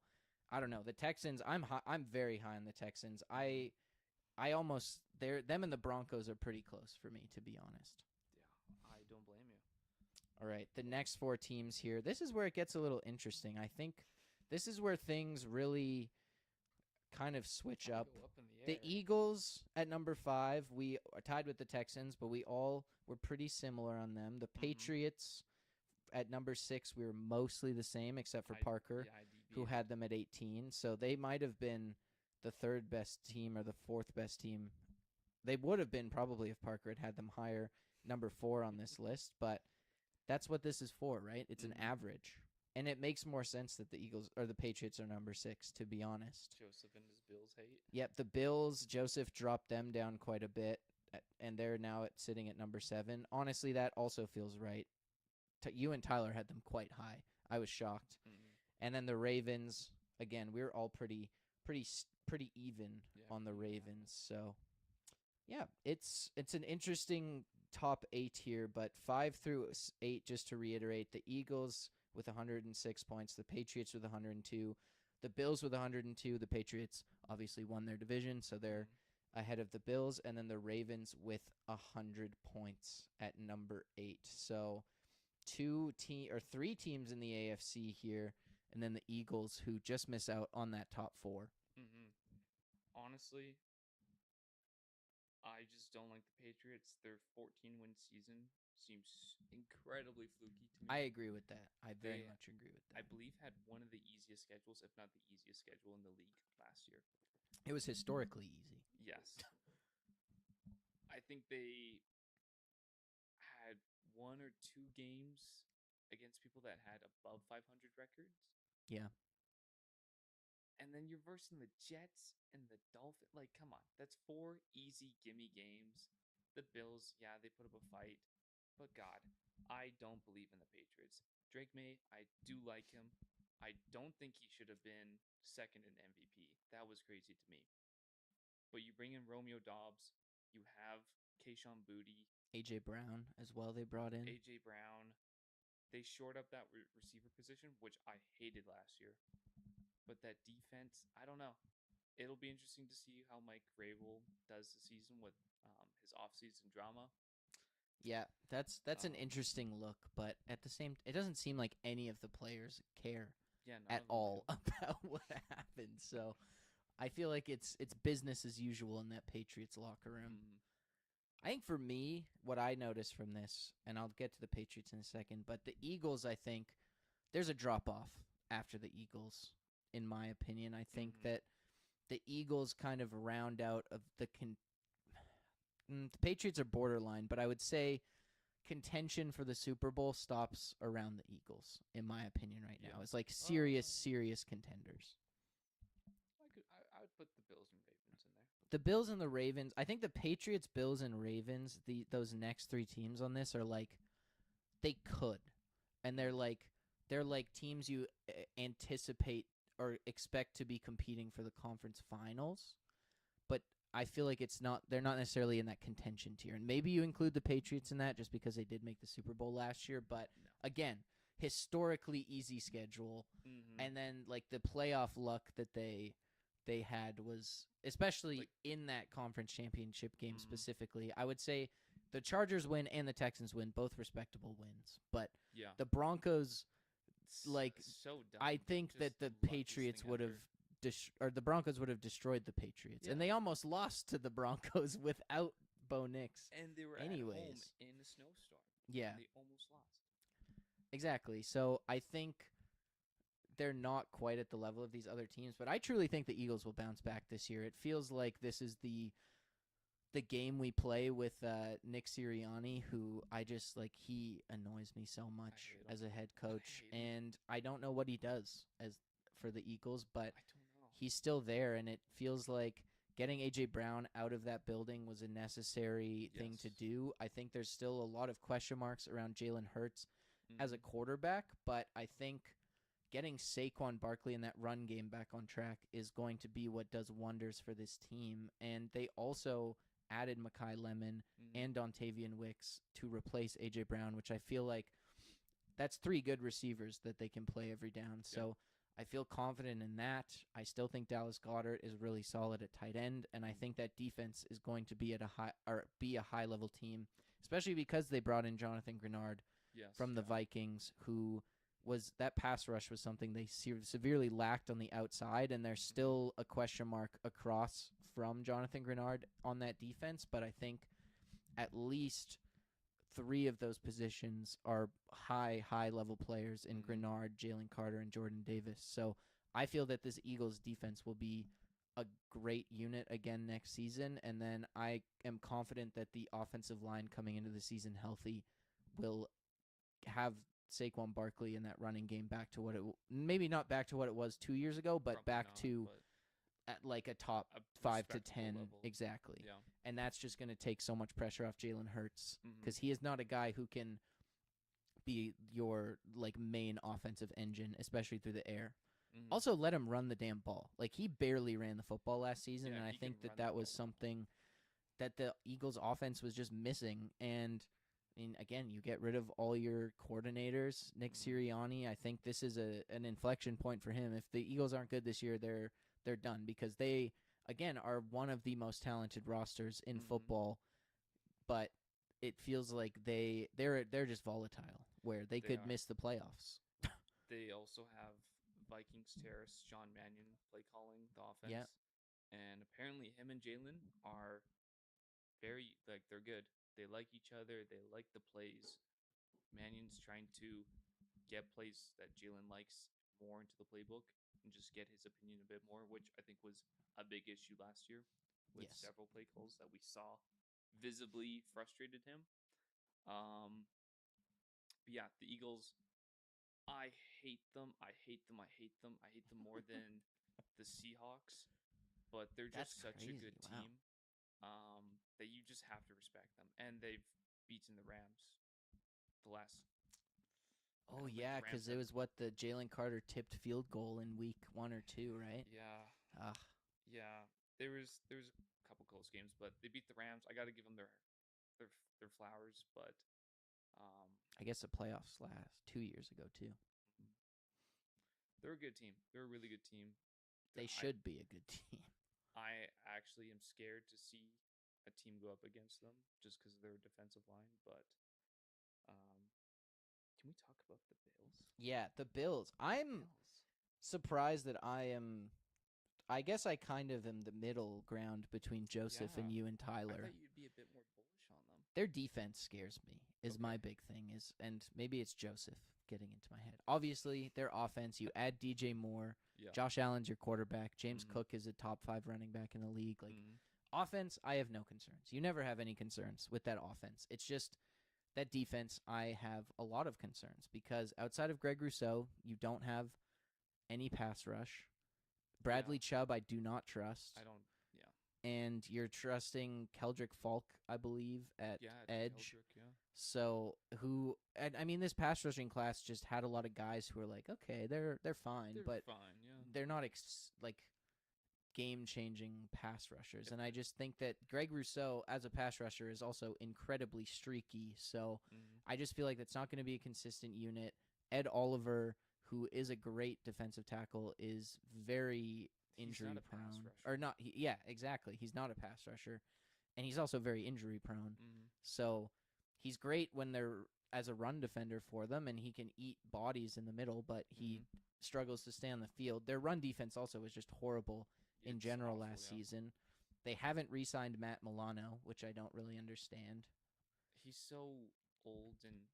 I don't know. The Texans, I'm very high on the Texans. Mm-hmm. I almost them and the Broncos are pretty close for me, to be honest. Yeah. I don't blame you. All right, the next 4 teams here. This is where it gets a little interesting. I think this is where things really kind of switch Kinda up. go up in the The air. Eagles at number 5, we are tied with the Texans, but we all were pretty similar on them. The Patriots at number 6, we were mostly the same except for Parker, Yeah, I who deviated. had them at 18. So they might have been the third best team or the fourth best team. They would have been probably if Parker had them higher, number 4 on this list, but that's what this is for, right? It's an Mhm. average. And it makes more sense that the Eagles or the Patriots are number 6, to be honest. Joseph and his Bills hate. Yep, the Bills, Joseph dropped them down quite a bit, and they're now sitting at number 7. Honestly, that also feels right. You and Tyler had them quite high. I was shocked. Mm. And then the Ravens, again, we were all pretty even Yeah, on the pretty Ravens. So, yeah, it's an interesting top 8 here, but 5 through 8, just to reiterate, the Eagles with 106 points, the Patriots with 102, the Bills with 102. The Patriots obviously won their division, so they're ahead of the Bills, and then the Ravens with 100 points at number 8. So 3 teams in the AFC here, and then the Eagles who just miss out on that top 4. Honestly, I just don't like the Patriots. Their 14-win season seems incredibly fluky to me. I agree with that. I very They, much agree with I that. believe, had one of the easiest schedules, if not the easiest schedule in the league last year. It was historically easy. Yes. I think they had 1 or 2 games against people that had above 500 records. Yeah. And then you're versing the Jets and the Dolphins. Like, come on. That's 4 easy gimme games. The Bills, yeah, they put up a fight. But God, I don't believe in the Patriots. Drake May, I do like him. I don't think he should have been second in MVP. That was crazy to me. But you bring in Romeo Dobbs. You have Kayshon Boutte. A.J. Brown as well they brought in. A.J. Brown. They shored up that receiver position, which I hated last year. But that defense, I don't know. It'll be interesting to see how Mike Vrabel does the season with his offseason drama. Yeah, that's an interesting look, but at the same, it doesn't seem like any of the players care at all about what happened. So I feel like it's business as usual in that Patriots locker room. I think for me, what I noticed from this, and I'll get to the Patriots in a second, but the Eagles, I think there's a drop off after the Eagles, in my opinion. I think that the Eagles kind of round out of the Patriots are borderline, but I would say contention for the Super Bowl stops around the Eagles, in my opinion, right now. It's like serious contenders. I would put the Bills and Ravens in there. The Bills and the Ravens, I think the Patriots, Bills, and Ravens, those next 3 teams on this are like, they could. And they're like teams you anticipate or expect to be competing for the conference finals. But I feel like they're not necessarily in that contention tier. And maybe you include the Patriots in that just because they did make the Super Bowl last year. But again, historically easy schedule. And then like the playoff luck that they had was, especially in that conference championship game specifically, I would say the Chargers win and the Texans win, both respectable wins. But the Broncos, I think that the Patriots would have or the Broncos would have destroyed the Patriots, and they almost lost to the Broncos without Bo Nix. And they were anyways at home in a snowstorm. Yeah, they almost lost. Exactly. So I think they're not quite at the level of these other teams, but I truly think the Eagles will bounce back this year. It feels like this is the game we play with Nick Sirianni, who I just he annoys me so much as a head coach, and I don't know what he does for the Eagles, but he's still there, and it feels like getting A.J. Brown out of that building was a necessary thing to do. I think there's still a lot of question marks around Jalen Hurts as a quarterback, but I think getting Saquon Barkley in that run game back on track is going to be what does wonders for this team. And they also added Mekhi Lemon and Dontavian Wicks to replace A.J. Brown, which I feel like that's 3 good receivers that they can play every down. So I feel confident in that. I still think Dallas Goedert is really solid at tight end, and I think that defense is going to be a high level team, especially because they brought in Jonathan Grenard from the Vikings, who was that pass rush was something they severely lacked on the outside, and there's still a question mark across from Jonathan Grenard on that defense. But I think at least 3 of those positions are high level players in Grenard, Jalen Carter, and Jordan Davis. So I feel that this Eagles defense will be a great unit again next season, and then I am confident that the offensive line coming into the season healthy will have Saquon Barkley in that running game back to what it maybe not back to what it was 2 years ago, but Probably back not, to but at like a top a 5 to respectable 10 level. exactly. Yeah. And that's just going to take so much pressure off Jalen Hurts Mhm. because he is not a guy who can be your like main offensive engine, especially through the air. Mhm. Also, let him run the damn ball. Like, he barely ran the football last season, Yeah, and I he can think that run the that was ball. something that the Eagles' offense was just missing. And I mean, again, you get rid of all your coordinators. Nick Mhm. Sirianni, I think this is an inflection point for him. If the Eagles aren't good this year, they're done because they again are one of the most talented rosters in Mhm. football. But it feels like they're just volatile, where they They could are. miss the playoffs. They also have Vikings terrorist Sean Mannion play calling the offense. Yeah. And apparently him and Jalen are very they're good. They like each other. They like the plays. Mannion's trying to get plays that Jalen likes more into the playbook and just get his opinion a bit more, which I think was a big issue last year with Yes. several play calls that we saw visibly frustrated him. But yeah, the Eagles, I hate them. I hate them. I hate them. I hate them more than the Seahawks. But they're That's just such a crazy. good Wow. team that you just have to respect them. And they've beaten the Rams the last. Oh like, the yeah, Rams because it have- was what the Jalen Carter tipped field goal in week 1 or 2, right? Yeah, Ah, yeah. There was a couple close games, but they beat the Rams. I got to give them their their flowers, but um, I guess the playoffs last 2 years ago too. they're a good team. They're a really good team. They should be a good team. I actually am scared to see a team go up against them just because of their defensive line. But um, can we talk about the Bills? Yeah, the Bills. I'm surprised that I guess I kind of am the middle ground between Joseph and Yeah. you and I Tyler. thought you'd be a bit more bullish on them. Their defense scares me. Is my Okay. big thing is, and maybe it's Joseph getting into my head. Obviously, their offense. You add DJ Moore, Yeah. Josh Allen's your quarterback. James Mhm. Cook is a top 5 running back in the league. Like, Mhm. offense, I have no concerns. You never have any concerns with that offense. It's just that defense, I have a lot of concerns because outside of Greg Rousseau, you don't have any pass rush. Bradley Chubb, I do not trust. I don't. Yeah. And you're trusting Keldrick Falk, I believe, at Yeah. edge. Keldrick, yeah. So and I mean, this pass rushing class just had a lot of guys who are like, okay, they're fine, They're but fine. Yeah. they're not like game-changing pass rushers. And I just think that Greg Rousseau as a pass rusher is also incredibly streaky. So Mhm. I just feel like that's not going to be a consistent unit. Ed Oliver, who is a great defensive tackle, is very He's injury not a pass prone. rusher. Or not yeah, exactly. He's not a pass rusher. And he's also very injury prone. Mhm. So he's great when they're as a run defender for them and he can eat bodies in the middle, but he Mhm. struggles to stay on the field. Their run defense also was just horrible in It's general awful, last yeah. season. They haven't re-signed Matt Milano, which I don't really understand. He's so old and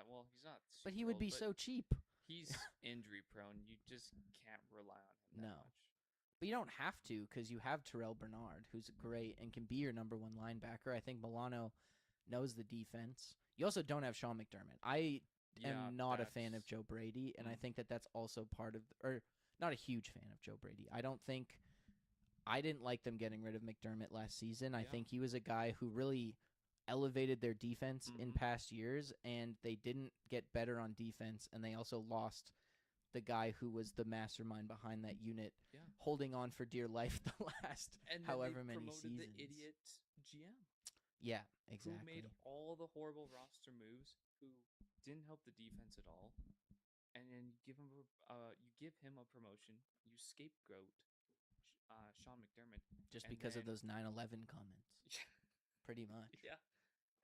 well, he's not. But he super would old, be but so cheap. He's injury prone. You just can't rely on him that No. much. But you don't have to because you have Terrell Bernard, who's great and can be your number 1 linebacker. I think Milano knows the defense. You also don't have Sean McDermott. I am not a fan of Joe Brady, and I think that that's also part of or not a huge fan of Joe Brady. I didn't like them getting rid of McDermott last season. I Yeah. think he was a guy who really elevated their defense in Mhm. past years, and they didn't get better on defense, and they also lost the guy who was the mastermind behind that unit, Yeah. holding on for dear life the last And then however they many promoted seasons. the idiot GM Yeah, who exactly. made all the horrible roster moves, who didn't help the defense at all, and then you give him a promotion. You scapegoat Sean McDermott Just and because of then- those 9/11 comments, pretty much. Yeah,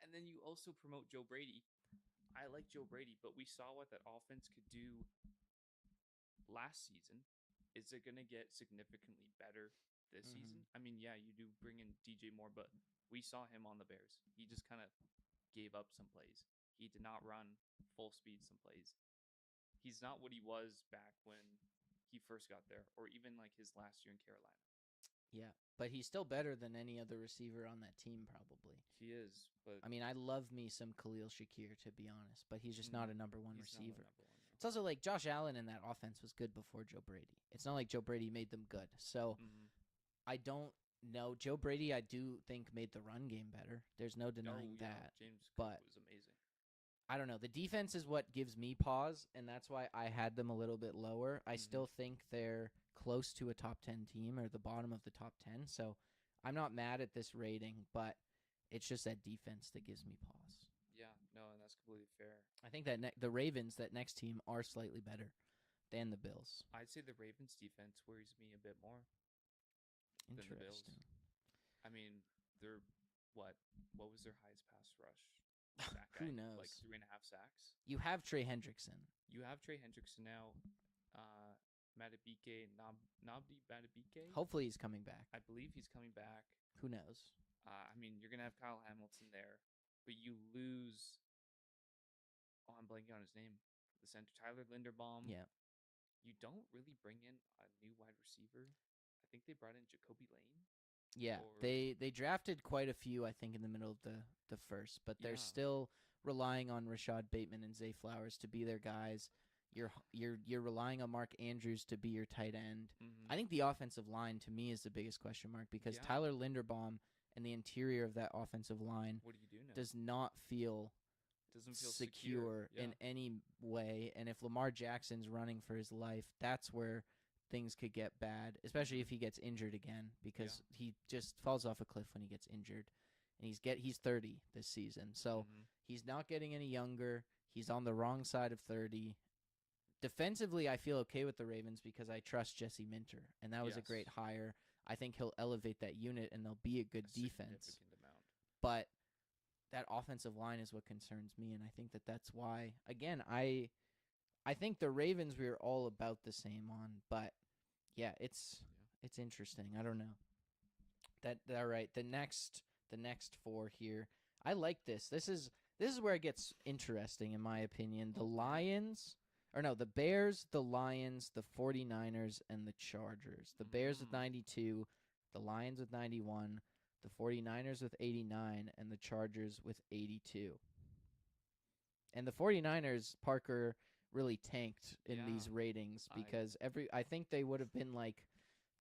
and then you also promote Joe Brady. I like Joe Brady, but we saw what that offense could do last season. Is it going to get significantly better this season? I mean, yeah, you do bring in DJ Moore, but we saw him on the Bears. He just kind of gave up some plays. He did not run full speed some plays. He's not what he was back when he first got there, or even like his last year in Carolina. Yeah, but he's still better than any other receiver on that team, probably. He is, but I mean, I love me some Khalil Shakir, to be honest, but he's just not a number one he's not the receiver. number one, no. It's also like Josh Allen in that offense was good before Joe Brady. It's not like Joe Brady made them good. So I don't know. Joe Brady, I do think, made the run game better. There's no denying that. James but Cook was amazing. I don't know. The defense is what gives me pause, and that's why I had them a little bit lower. I still think they're close to a top 10 team or the bottom of the top 10. So I'm not mad at this rating, but it's just that defense that gives me pause. Yeah, no, and that's completely fair. I think that the Ravens, that next team, are slightly better than the Bills. I'd say the Ravens defense worries me a bit more than the Bills. Interesting. I mean, they're what was their highest pass rush? Sack Who guy? knows? Like 3.5 sacks. You have Trey Hendrickson. You have Trey Hendrickson now. Madubuike, Nabdi Madubuike. Hopefully he's coming back. I believe he's coming back. Who knows? I mean, you're gonna have Kyle Hamilton there, but you lose. Oh, I'm blanking on his name. The center, Tyler Linderbaum. Yeah. You don't really bring in a new wide receiver. I think they brought in Jacoby Lane. Yeah, Or- they drafted quite a few, I think, in the middle of the first, but they're Yeah. still relying on Rashad Bateman and Zay Flowers to be their guys. You're relying on Mark Andrews to be your tight end. I think the offensive line, to me, is the biggest question mark because Yeah. Tyler Linderbaum and the interior of that offensive line What do you do now? does not feel Doesn't feel secure Yeah. in any way. And if Lamar Jackson's running for his life, that's where things could get bad, especially if he gets injured again, because he just falls off a cliff when he gets injured. And he's 30 this season, so he's not getting any younger. He's on the wrong side of 30. Defensively, I feel okay with the Ravens because I trust Jesse Minter, and that was a great Yes. hire. I think he'll elevate that unit, and they'll be a good defense. Significant amount. But that offensive line is what concerns me, and I think that's why. Again, I think the Ravens we're all about the same on, but yeah, it's interesting. I don't know. All right. The next four here. I like this. This is where it gets interesting in my opinion. The Bears, the Lions, the 49ers, and the Chargers. The Bears with 92, the Lions with 91, the 49ers with 89, and the Chargers with 82. And the 49ers, Parker, really tanked in these ratings because I think they would have been like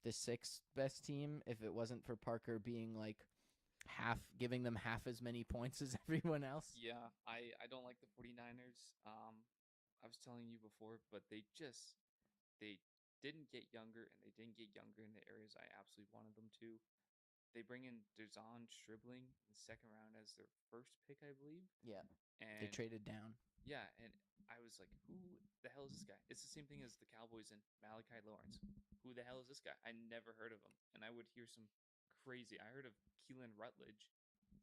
the sixth best team if it wasn't for Parker being like giving them half as many points as everyone else. Yeah, I don't like the 49ers. I was telling you before, but they didn't get younger, and they didn't get younger in the areas I absolutely wanted them to. They bring in De'Zhaun Stribling in the second round as their first pick, I believe. Yeah. And They traded down. Yeah, and I was like, who the hell is this guy? It's the same thing as the Cowboys and Malachi Lawrence. Who the hell is this guy? I never heard of him. And I would hear some crazy. I heard of Keelan Rutledge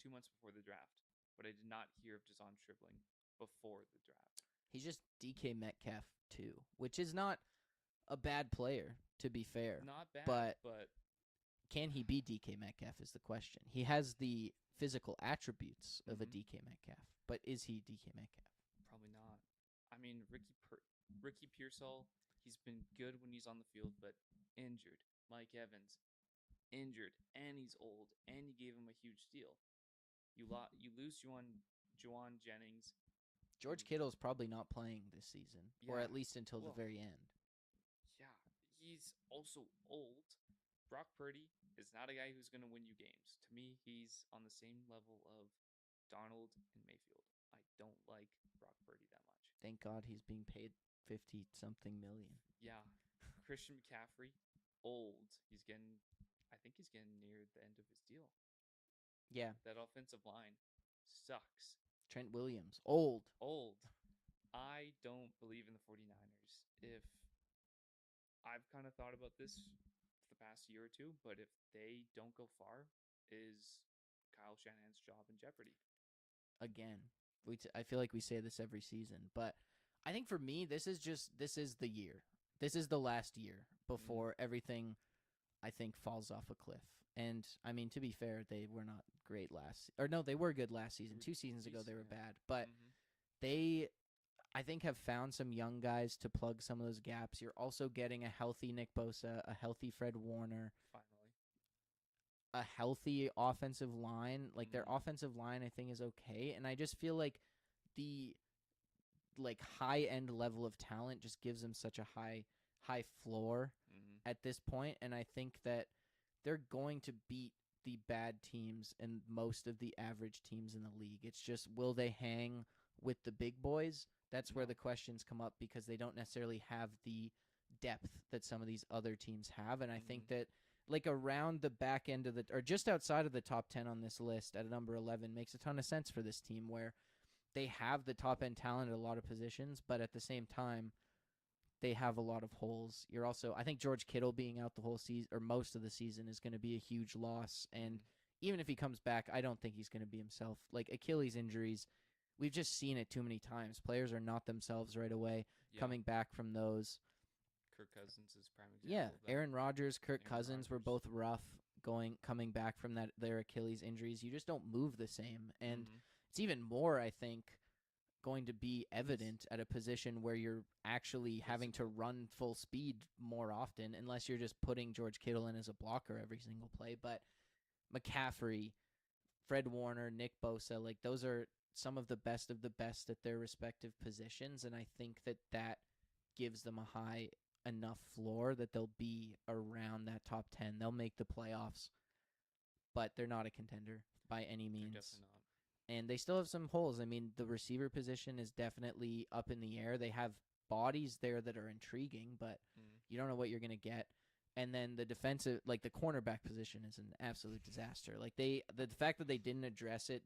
2 months before the draft, but I did not hear of De'Zhaun Stribling before the draft. He's just DK Metcalf too, which is not a bad player, to be fair. Not bad, but can he be DK Metcalf is the question. He has the physical attributes of a DK Metcalf, but is he DK Metcalf? Probably not. I mean, Ricky Pearsall, he's been good when he's on the field, but injured. Mike Evans, injured, and he's old, and you gave him a huge steal. You lose Juwan Jennings. George Kittle's probably not playing this season, or at least until the very end. Yeah, he's also old. Brock Purdy is not a guy who's going to win you games. To me, he's on the same level of Darnold and Mayfield. I don't like Brock Purdy that much. Thank God he's being paid 50-something million. Yeah. Christian McCaffrey, old. I think he's getting near the end of his deal. Yeah. That offensive line sucks. Trent Williams, old. I don't believe in the 49ers. If I've kind of thought about this for the past year or two, but if they don't go far, is Kyle Shanahan's job in jeopardy? Again, I feel like we say this every season, but I think for me, this is the year. This is the last year before everything, I think, falls off a cliff. And I mean, to be fair, they were not great they were good last season. 2 seasons ago, they were bad, but they, I think, have found some young guys to plug some of those gaps. You're also getting a healthy Nick Bosa, a healthy Fred Warner, Finally. a healthy offensive line. Like their offensive line, I think, is okay, and I just feel like the high end level of talent just gives them such a high floor at this point, and I think that they're going to beat the bad teams and most of the average teams in the league. It's just, will they hang with the big boys? That's where the questions come up, because they don't necessarily have the depth that some of these other teams have, and I think that around the back end of or just outside of the top 10 on this list at number 11 makes a ton of sense for this team, where they have the top end talent at a lot of positions, but at the same time, they have a lot of holes. You're also, I think George Kittle being out the whole season or most of the season is going to be a huge loss. And even if he comes back, I don't think he's going to be himself. Like Achilles injuries, we've just seen it too many times. Players are not themselves right away coming back from those. Kirk Cousins is prime example. Yeah, Aaron Rodgers, Kirk Cousins were both rough coming back from their Achilles injuries. You just don't move the same. And it's even more, I think, going to be evident at a position where you're actually having to run full speed more often, unless you're just putting George Kittle in as a blocker every single play. But McCaffrey, Fred Warner, Nick Bosa, those are some of the best at their respective positions, and I think that gives them a high enough floor that they'll be around that top 10. They'll make the playoffs, but they're not a contender by any means. They're definitely not. And they still have some holes. I mean, the receiver position is definitely up in the air. They have bodies there that are intriguing, but you don't know what you're going to get. And then the defensive, the cornerback position is an absolute disaster. The fact that they didn't address it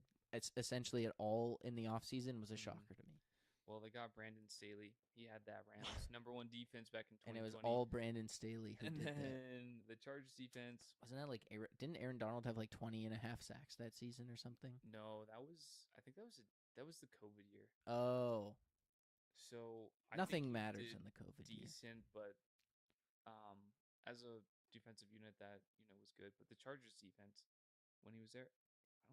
essentially at all in the offseason was a shocker to me. Well, they got Brandon Staley. He had that Rams #1 defense back in 2020. And it was all Brandon Staley who did that. And then the Chargers defense. Wasn't that didn't Aaron Donald have 20 and a half sacks that season or something? No, I think that was the COVID year. Oh. So nothing matters in the COVID year. Decent, but as a defensive unit that was good. But the Chargers defense, when he was there,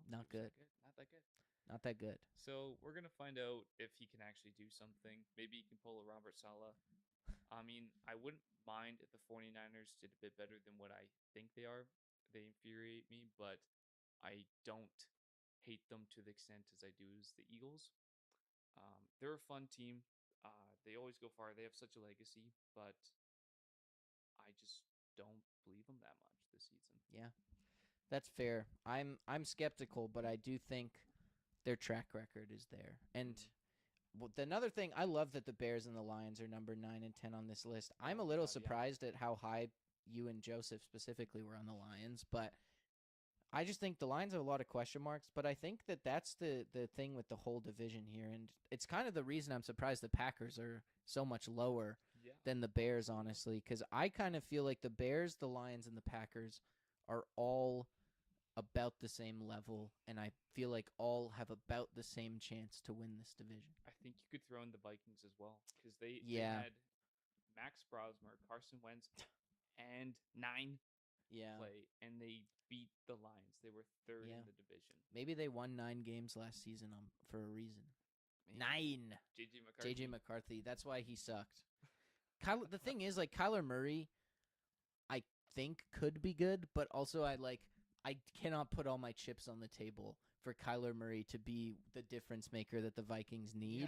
not good. Not that good. Not that good. So we're gonna find out if he can actually do something. Maybe he can pull a Robert Saleh. I mean, I wouldn't mind if the 49ers did a bit better than what I think they are. They infuriate me, but I don't hate them to the extent as I do as the Eagles. They're a fun team. They always go far. They have such a legacy, but I just don't believe them that much this season. Yeah, that's fair. I'm skeptical, but I do think their track record is there. And another thing, I love that the Bears and the Lions are number 9 and 10 on this list. I'm a little surprised at how high you and Joseph specifically were on the Lions, but I just think the Lions have a lot of question marks, but I think that's the thing with the whole division here, and it's kind of the reason I'm surprised the Packers are so much lower than the Bears, honestly, because I kind of feel like the Bears, the Lions, and the Packers are all about the same level, and I feel like all have about the same chance to win this division. I think you could throw in the Vikings as well, because they had Max Brosmer, Carson Wentz, and 9 play, and they beat the Lions. They were 3rd in the division. Maybe they won 9 games last season for a reason. Maybe. 9! JJ McCarthy. That's why he sucked. The thing is, Kyler Murray, I think could be good, but also I cannot put all my chips on the table for Kyler Murray to be the difference maker that the Vikings need. Yeah.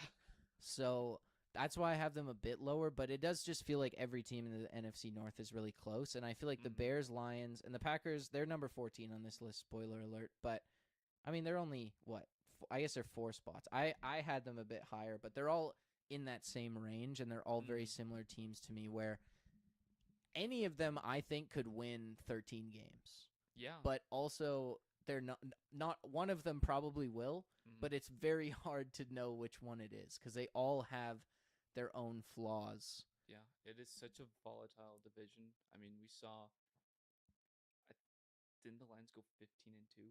So that's why I have them a bit lower, but it does just feel like every team in the NFC North is really close, and I feel like the Bears, Lions, and the Packers, they're number 14 on this list, spoiler alert, but, I mean, they're only, I guess they're 4 spots. I had them a bit higher, but they're all in that same range, and they're all very similar teams to me, where any of them, I think, could win 13 games. Yeah. But also, they're not one of them probably will, but it's very hard to know which one it is, because they all have their own flaws. Yeah, it is such a volatile division. I mean, we saw, didn't the Lions go 15-2?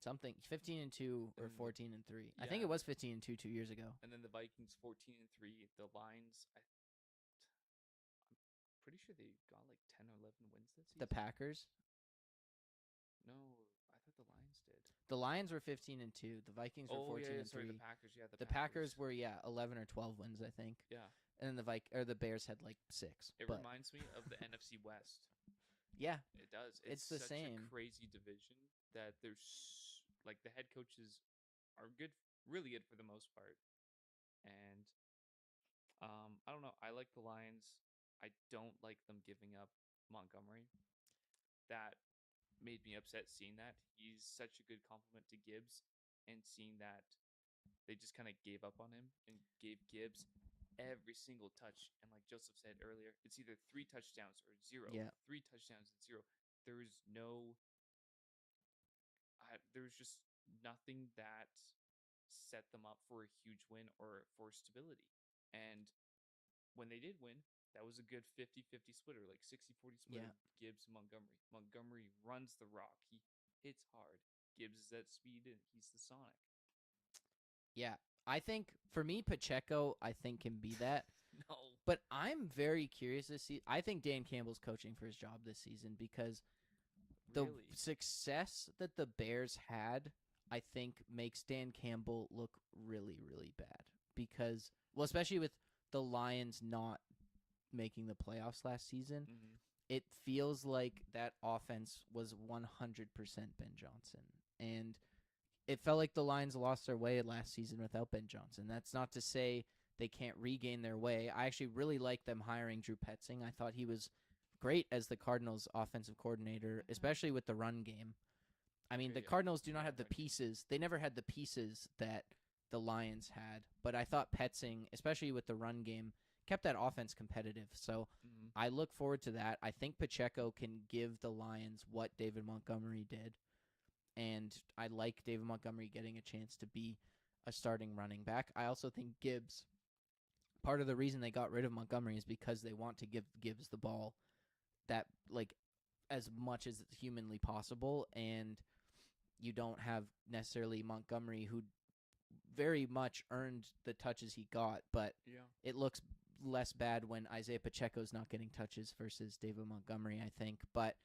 something 15-2 or And 14-3. I think yeah, it was 15-2 2 years ago. and then the Vikings 14-3. The Lions, I'm pretty sure they got like 10 or 11 wins that The season. Packers. No, I thought the Lions did. The Lions were 15-2. The Vikings were Oh 14 yeah, and sorry, 3. the Packers. Yeah, The Packers were 11 or 12 wins, I think. Yeah, And then the Bears had like 6. it But reminds me of the NFC West. yeah, It does. It's the such same. a crazy division that like the head coaches are good, really good for the most part. And I don't know. I like the Lions. I don't like them giving up Montgomery. That made me upset seeing that. He's such a good compliment to Gibbs, and seeing that they just kind of gave up on him and gave Gibbs every single touch. And like Joseph said earlier, it's either 3 touchdowns or 0. Yeah. 3 touchdowns and 0. There was no, there was just nothing that set them up for a huge win or for stability. And when they did win, that was a good 50-50 splitter, like 60-40 splitter. Yeah. Gibbs, Montgomery. Montgomery runs the rock. He hits hard. Gibbs is at speed, and he's the Sonic. yeah. I think for me, Pacheco, I think can be that. No. But I'm very curious to see. I think Dan Campbell's coaching for his job this season because the Really? success that the Bears had, I think, makes Dan Campbell look really, really bad. Because, well, especially with the Lions not making the playoffs last season, Mm-hmm. it feels like that offense was 100% Ben Johnson. And it felt like the Lions lost their way last season without Ben Johnson. That's not to say they can't regain their way. I actually really like them hiring Drew Petzing. I thought he was great as the Cardinals' offensive coordinator, especially with the run game. I mean, Okay, the yeah. Cardinals do not Yeah, have the run game. pieces. They never had the pieces that the Lions had. But I thought Petzing, especially with the run game, kept that offense competitive. So Mm-hmm. I look forward to that. I think Pacheco can give the Lions what David Montgomery did. And I like David Montgomery getting a chance to be a starting running back. I also think Gibbs, part of the reason they got rid of Montgomery is because they want to give Gibbs the ball that, like, as much as humanly possible. And you don't have necessarily Montgomery, who very much earned the touches he got, but Yeah. it looks less bad when Isaiah Pacheco's not getting touches versus David Montgomery, I think. But,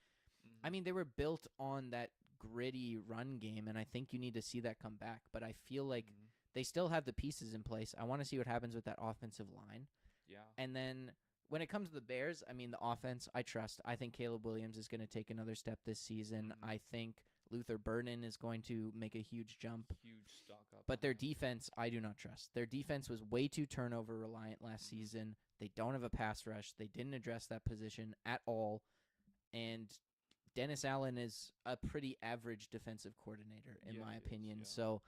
Mm-hmm. I mean, they were built on that gritty run game, and I think you need to see that come back. But I feel like Mm-hmm. they still have the pieces in place. I want to see what happens with that offensive line. Yeah. And then when it comes to the Bears, I mean, the offense, I trust. I think Caleb Williams is going to take another step this season. Mhm. I think Luther Burden is going to make a huge jump. Huge stock up. But on their him. defense, I do not trust. Their defense was way too turnover reliant last Mhm. season. They don't have a pass rush. They didn't address that position at all. And Dennis Allen is a pretty average defensive coordinator, in Yeah, my he is, opinion. yeah. So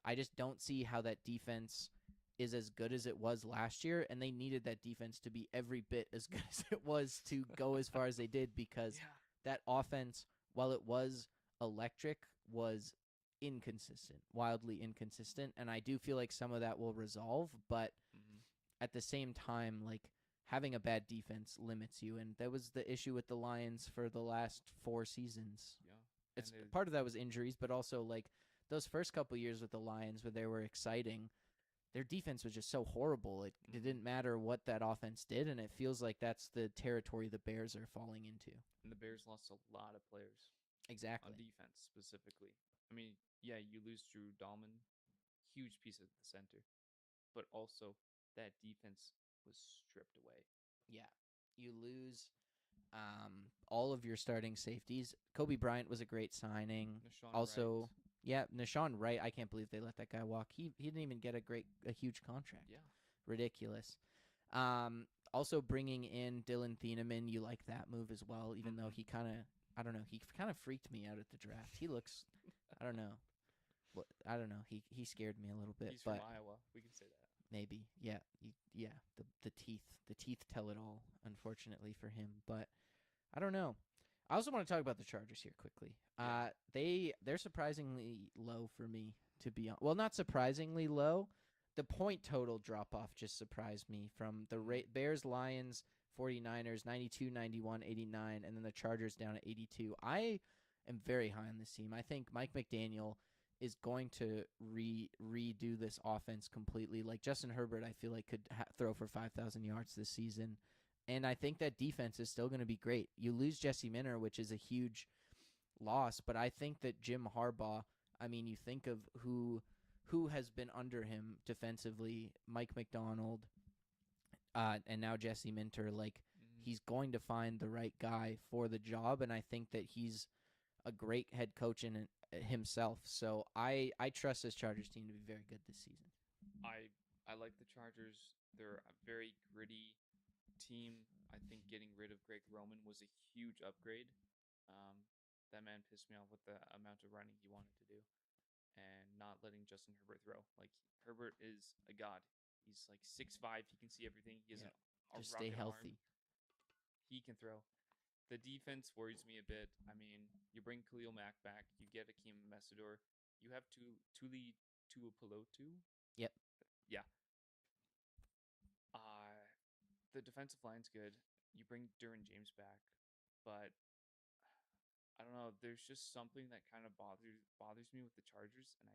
I just don't see how that defense is as good as it was last year. And they needed that defense to be every bit as good as it was to go as far as they did, because Yeah. that offense, while it was electric, was inconsistent, wildly inconsistent. And I do feel like some of that will resolve, but Mm-hmm. at the same time, like, having a bad defense limits you, and that was the issue with the Lions for the last 4 seasons. Yeah. It's And part of that was injuries, but also like those first couple years with the Lions where they were exciting, their defense was just so horrible. It Mhm. didn't matter what that offense did, and it feels like that's the territory the Bears are falling into. And the Bears lost a lot of players Exactly. on defense specifically. I mean, yeah, you lose Drew Dahlman, huge piece of the center, but also that defense was stripped away. Yeah. You lose all of your starting safeties. Kobe Bryant was a great signing. Nashawn Also, Wright, yeah, Nashawn Wright, I can't believe they let that guy walk. He didn't even get a huge contract. yeah, Ridiculous. Also bringing in Dylan Thieneman, you like that move as well, even though he kind of, I don't know, he kind of freaked me out at the draft. He looks, I don't know. I don't know. He scared me a little bit, he's but from Iowa. We can say that. maybe, yeah, the teeth tell it all. Unfortunately for him, but I don't know. I also want to talk about the Chargers here quickly. Yeah. They're surprisingly low for me, to be honest. Well, not surprisingly low. The point total drop off just surprised me from the Bears, Lions, 49ers, 92, 91, 89, and then the Chargers down at 82. I am very high on this team. I think Mike McDaniel is going to redo this offense completely. Like Justin Herbert, I feel like could throw for 5,000 yards this season, and I think that defense is still going to be great. You lose Jesse Minter, which is a huge loss, but I think that Jim Harbaugh. I mean, you think of who has been under him defensively, Mike McDonald, and now Jesse Minter. Like he's going to find the right guy for the job, and I think that he's a great head coach in himself. So I trust this Chargers team to be very good this season. I like the Chargers. They're a very gritty team. I think getting rid of Greg Roman was a huge upgrade. That man pissed me off with the amount of running he wanted to do and not letting Justin Herbert throw. Like Herbert is a god. He's like 6'5". He can see everything. He has a Just stay healthy. Arm. He can throw. The defense worries me a bit. I mean, you bring Khalil Mack back. You get Akeem Messidor. You have Tuli Tuipulotu. Yep. Yeah. The defensive line's good. You bring Derwin James back, but I don't know. There's just something that kind of bothers me with the Chargers, and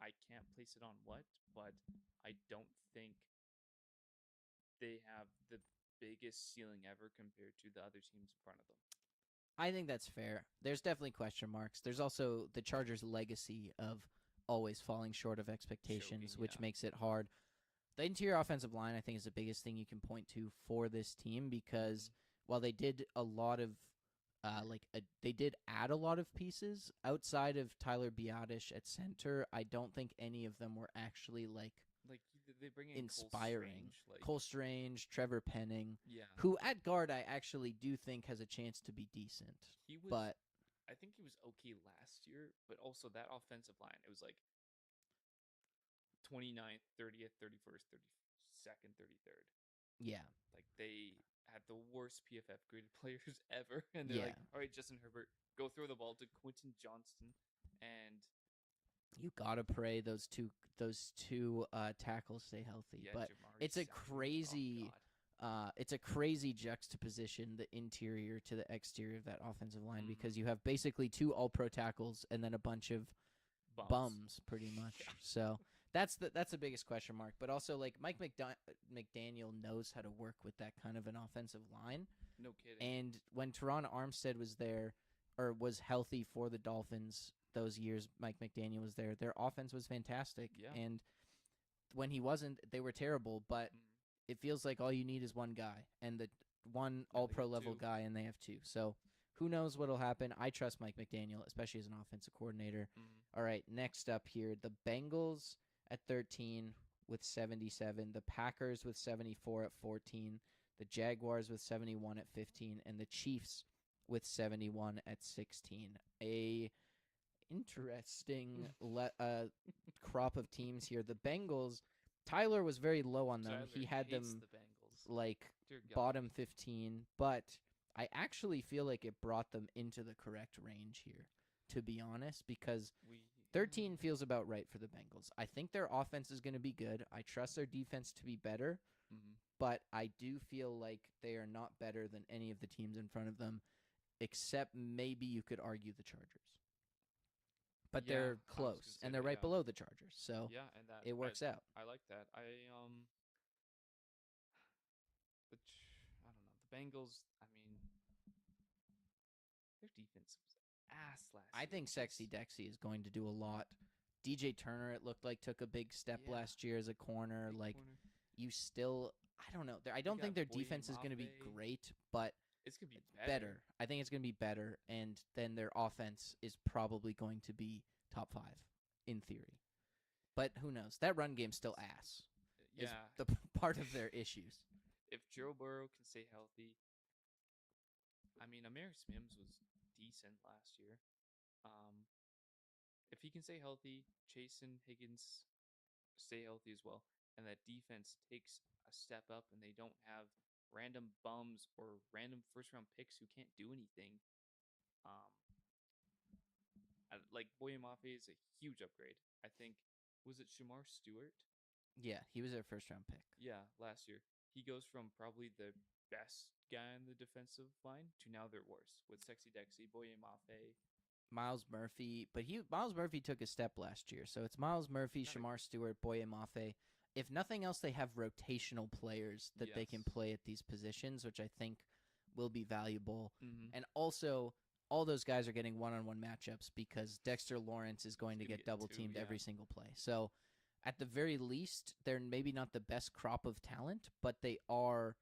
I can't place it on what, but I don't think they have the biggest ceiling ever compared to the other teams in front of them. I think that's fair. There's definitely question marks. There's also the Chargers' legacy of always falling short of expectations, which makes it hard. The interior offensive line, I think, is the biggest thing you can point to for this team because while they did a lot of they did add a lot of pieces outside of Tyler Biadasz at center. I don't think any of them were actually they bring in inspiring. Cole Strange, Trevor Penning, yeah, who at guard I actually do think has a chance to be decent. I think he was okay last year, but also that offensive line, it was like 29th, 30th, 31st, 32nd, 33rd. Yeah. Like they had the worst PFF graded players ever. And they're like, all right, Justin Herbert, go throw the ball to Quentin Johnston. And you gotta pray those two tackles stay healthy. But it's a crazy juxtaposition, the interior to the exterior of that offensive line, because you have basically two all-pro tackles and then a bunch of bums pretty much. Yeah. So that's the biggest question mark. But also, like, Mike McDaniel knows how to work with that kind of an offensive line. No kidding. And when Teron Armstead was there, or was healthy for the Dolphins those years Mike McDaniel was there, their offense was fantastic. Yeah. And when he wasn't, they were terrible. But it feels like all you need is one guy, and the one all-pro level guy, and they have two. So who knows what'll happen? I trust Mike McDaniel, especially as an offensive coordinator. All right, next up here, the Bengals at 13 with 77, the Packers with 74 at 14, the Jaguars with 71 at 15, and the Chiefs with 71 at 16. A interesting crop of teams here. The Bengals, Tyler was very low on them. He had them like bottom 15, but I actually feel like it brought them into the correct range here, to be honest, because 13 feels about right for the Bengals. I think their offense is going to be good. I trust their defense to be better, but I do feel like they are not better than any of the teams in front of them, except maybe you could argue the Chargers. But they're close, and they're right below the Chargers, so and it works out. I like that. I don't know. The Bengals, I mean, their defense was ass last year. I think Sexy Dexy is going to do a lot. DJ Turner, it looked like, took a big step last year as a corner. You still, I don't know. I don't think their defense is going to be great, but it's going to be better. I think it's going to be better, and then their offense is probably going to be top 5 in theory. But who knows? That run game's still ass. Yeah. Is the part of their issues. If Joe Burrow can stay healthy, I mean, Amaris Mims was decent last year. If he can stay healthy, Chase and Higgins stay healthy as well, and that defense takes a step up, and they don't have random bums or random first-round picks who can't do anything. Like Boye Mafe is a huge upgrade. I think, was it Shamar Stewart? Yeah, he was their first-round pick. Yeah, last year. He goes from probably the best guy on the defensive line to now their worst with Sexy Dexy, Boye Mafe. Miles Murphy, but Miles Murphy took a step last year. So it's Miles Murphy, Not a- Shamar Stewart, Boye Mafe. If nothing else, they have rotational players that they can Yes. play at these positions, which I think will be valuable. Mm-hmm. And also, all those guys are getting one-on-one matchups because Dexter Lawrence is going to gonna get get double two, teamed yeah. every single play. So at the very least, they're maybe not the best crop of talent, but they are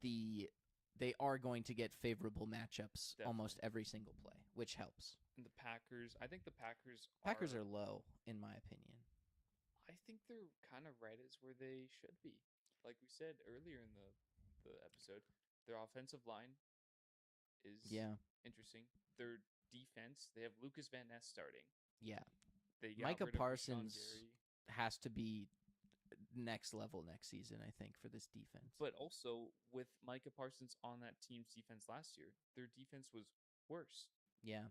going to get favorable matchups almost Definitely. every single play, which helps. And the Packers, I think the Packers Packers are low, in my opinion. I think they're kind of right as where they should be. Like we said earlier in the episode, their offensive line is Yeah, interesting. Their defense, they have Lucas Van Ness starting. yeah. They got Micah rid of Rashawn Parsons Gary, has to be next level next season, I think, for this defense. but also with Micah Parsons on that team's defense last year, their defense was worse. Yeah.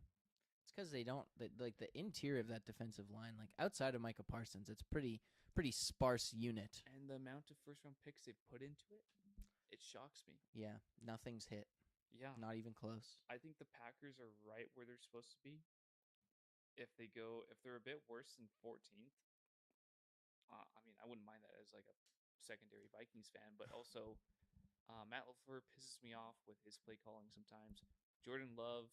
It's because they don't like the interior of that defensive line. Like outside of Micah Parsons, it's pretty sparse unit. And the amount of first round picks they put into it, it shocks me. Yeah, nothing's hit, Yeah. not even close. I think the Packers are right where they're supposed to be. If they're a bit worse than 14th, I mean, I wouldn't mind that as like a secondary Vikings fan, but also Matt LaFleur pisses me off with his play calling sometimes. Jordan Love,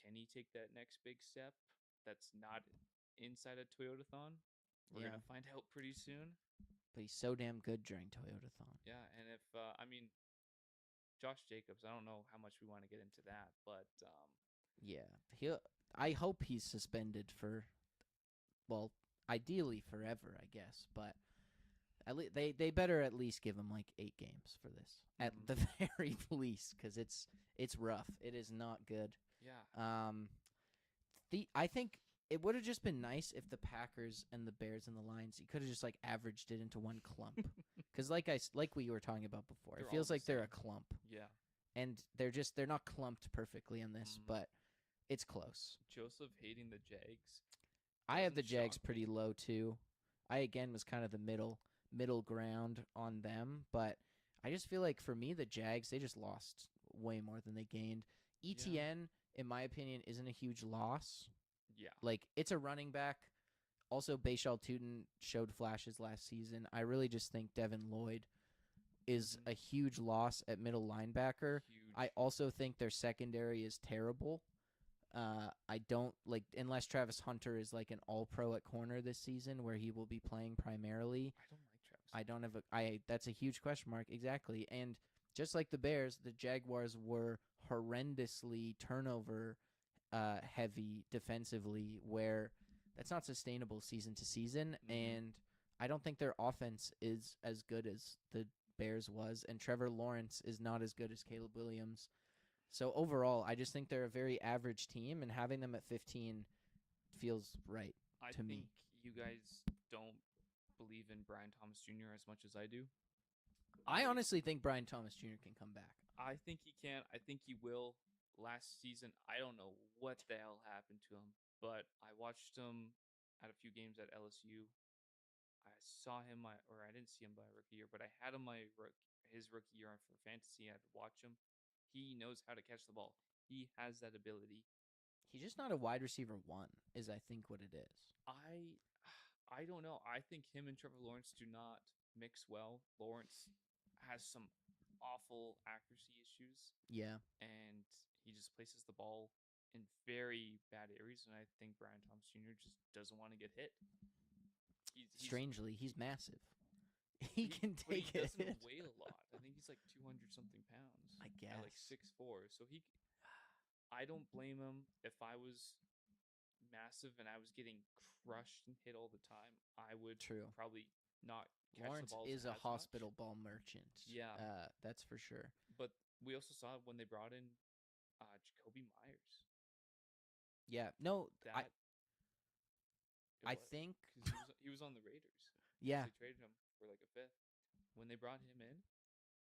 can he take that next big step that's not inside a Toyotathon? We're Yeah, gonna find out pretty soon. but he's so damn good during Toyotathon. Yeah, and if I mean Josh Jacobs, I don't know how much we want to get into that, but Yeah, I hope he's suspended for, well, ideally forever, I guess. But they better at least give him like 8 games for this, at Mhm. the very least, because it's rough. It is not good. yeah, I think it would have just been nice if the Packers and the Bears and the Lions, you could have just like averaged it into one clump. Because like we were talking about before, They're it all feels the like they're a same. clump, yeah. and they're not clumped perfectly on this, Mhm. but it's close. Joseph hating the Jags. I have the Doesn't Jags shock pretty me. low too. I again was kind of the middle ground on them, but I just feel like for me the Jags, they just lost way more than they gained. ETN, in my opinion, isn't a huge loss. Yeah. Like it's a running back. Also, Bayshal Tootin showed flashes last season. I really just think Devin Lloyd is Mhm. a huge loss at middle linebacker. Huge. I also think their secondary is terrible. I don't like unless Travis Hunter is like an all-pro at corner this season, where he will be playing primarily. I don't like Travis. I don't have that's a huge question mark, exactly. And just like the Bears, the Jaguars were horrendously turnover heavy defensively, where that's not sustainable season to season. Mhm. And I don't think their offense is as good as the Bears was, and Trevor Lawrence is not as good as Caleb Williams. So overall, I just think they're a very average team, and having them at 15 feels right I to think me. you guys don't believe in Brian Thomas Jr. as much as I do. I honestly think Brian Thomas Jr. can come back. I think he can. I think he will. Last season, I don't know what the hell happened to him, but I watched him at a few games at LSU. I saw him, or I didn't see him by rookie year, but I had him his rookie year for fantasy. I had to watch him. He knows how to catch the ball. He has that ability. He's just not a wide receiver one, is I think what it is. I I don't know. I think him and Trevor Lawrence do not mix well. Lawrence has some awful accuracy issues, Yeah. and he just places the ball in very bad areas. And I think Brian Thomas Jr. just doesn't want to get hit. Strangely, he's massive. He can but take he it. doesn't weigh a lot. I think he's like 200 something pounds. I At like guess. 6'4". So I don't blame him. If I was massive and I was getting crushed and hit all the time, I would True. probably not catch Lawrence the balls is a as hospital much. ball merchant. Yeah. That's for sure. But we also saw when they brought in Jacoby Myers. Yeah. No, That I think. because he was on the Raiders. Yeah. They traded him for like a fifth. When they brought him in,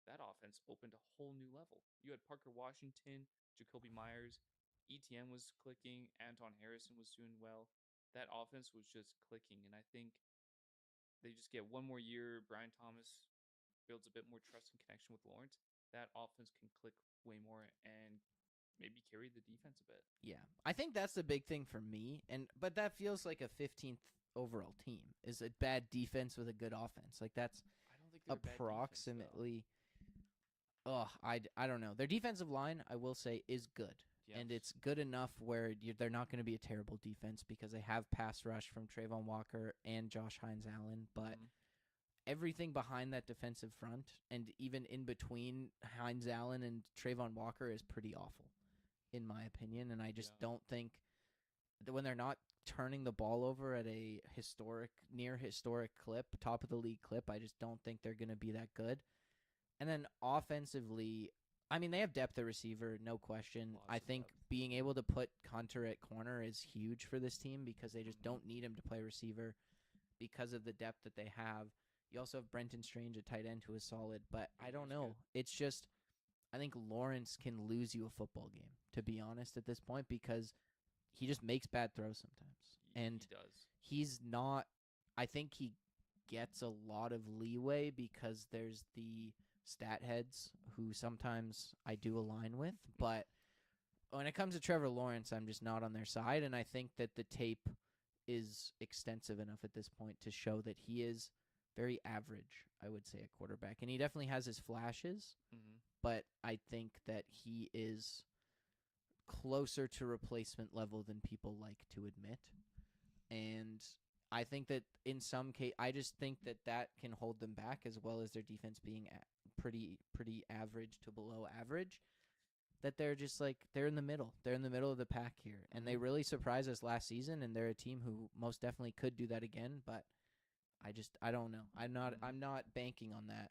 that offense opened a whole new level. You had Parker Washington, Jacoby Myers, ETN was clicking, Anton Harrison was doing well. That offense was just clicking, and I think they just get one more year. Brian Thomas builds a bit more trust and connection with Lawrence. That offense can click way more, and maybe carry the defense a bit. Yeah. I think that's the big thing for me. But that feels like a 15th overall team is a bad defense with a good offense. Like that's I don't think they're a bad defense, approximately. Oh, I don't know. Their defensive line, I will say, is good. though. And it's good enough where they're not going to be a terrible defense because they have pass rush from Trayvon Walker and Josh Hines-Allen. But everything behind that defensive front and even in between Hines-Allen and Trayvon Walker is pretty awful, in my opinion. And I just don't think that when they're not turning the ball over at a near historic clip, top of the league clip, I just don't think they're going to be that good. And then offensively, I mean, they have depth at receiver, no question. I think being able to put Hunter at corner is huge for this team because they just don't need him to play receiver because of the depth that they have. You also have Brenton Strange, a tight end, who is solid. But I don't know. It's just I think Lawrence can lose you a football game, to be honest, at this point because he just makes bad throws sometimes. And he does. He's not – I think he gets a lot of leeway because there's the – stat heads who sometimes I do align with, but when it comes to Trevor Lawrence, I'm just not on their side, and I think that the tape is extensive enough at this point to show that he is very average, I would say, at quarterback, and he definitely has his flashes, but I think that he is closer to replacement level than people like to admit, and I think that in some case, I just think that can hold them back as well as their defense being pretty average to below average, that they're just like they're in the middle. They're in the middle of the pack here, and they really surprised us last season. And they're a team who most definitely could do that again. But I don't know. I'm not banking on that.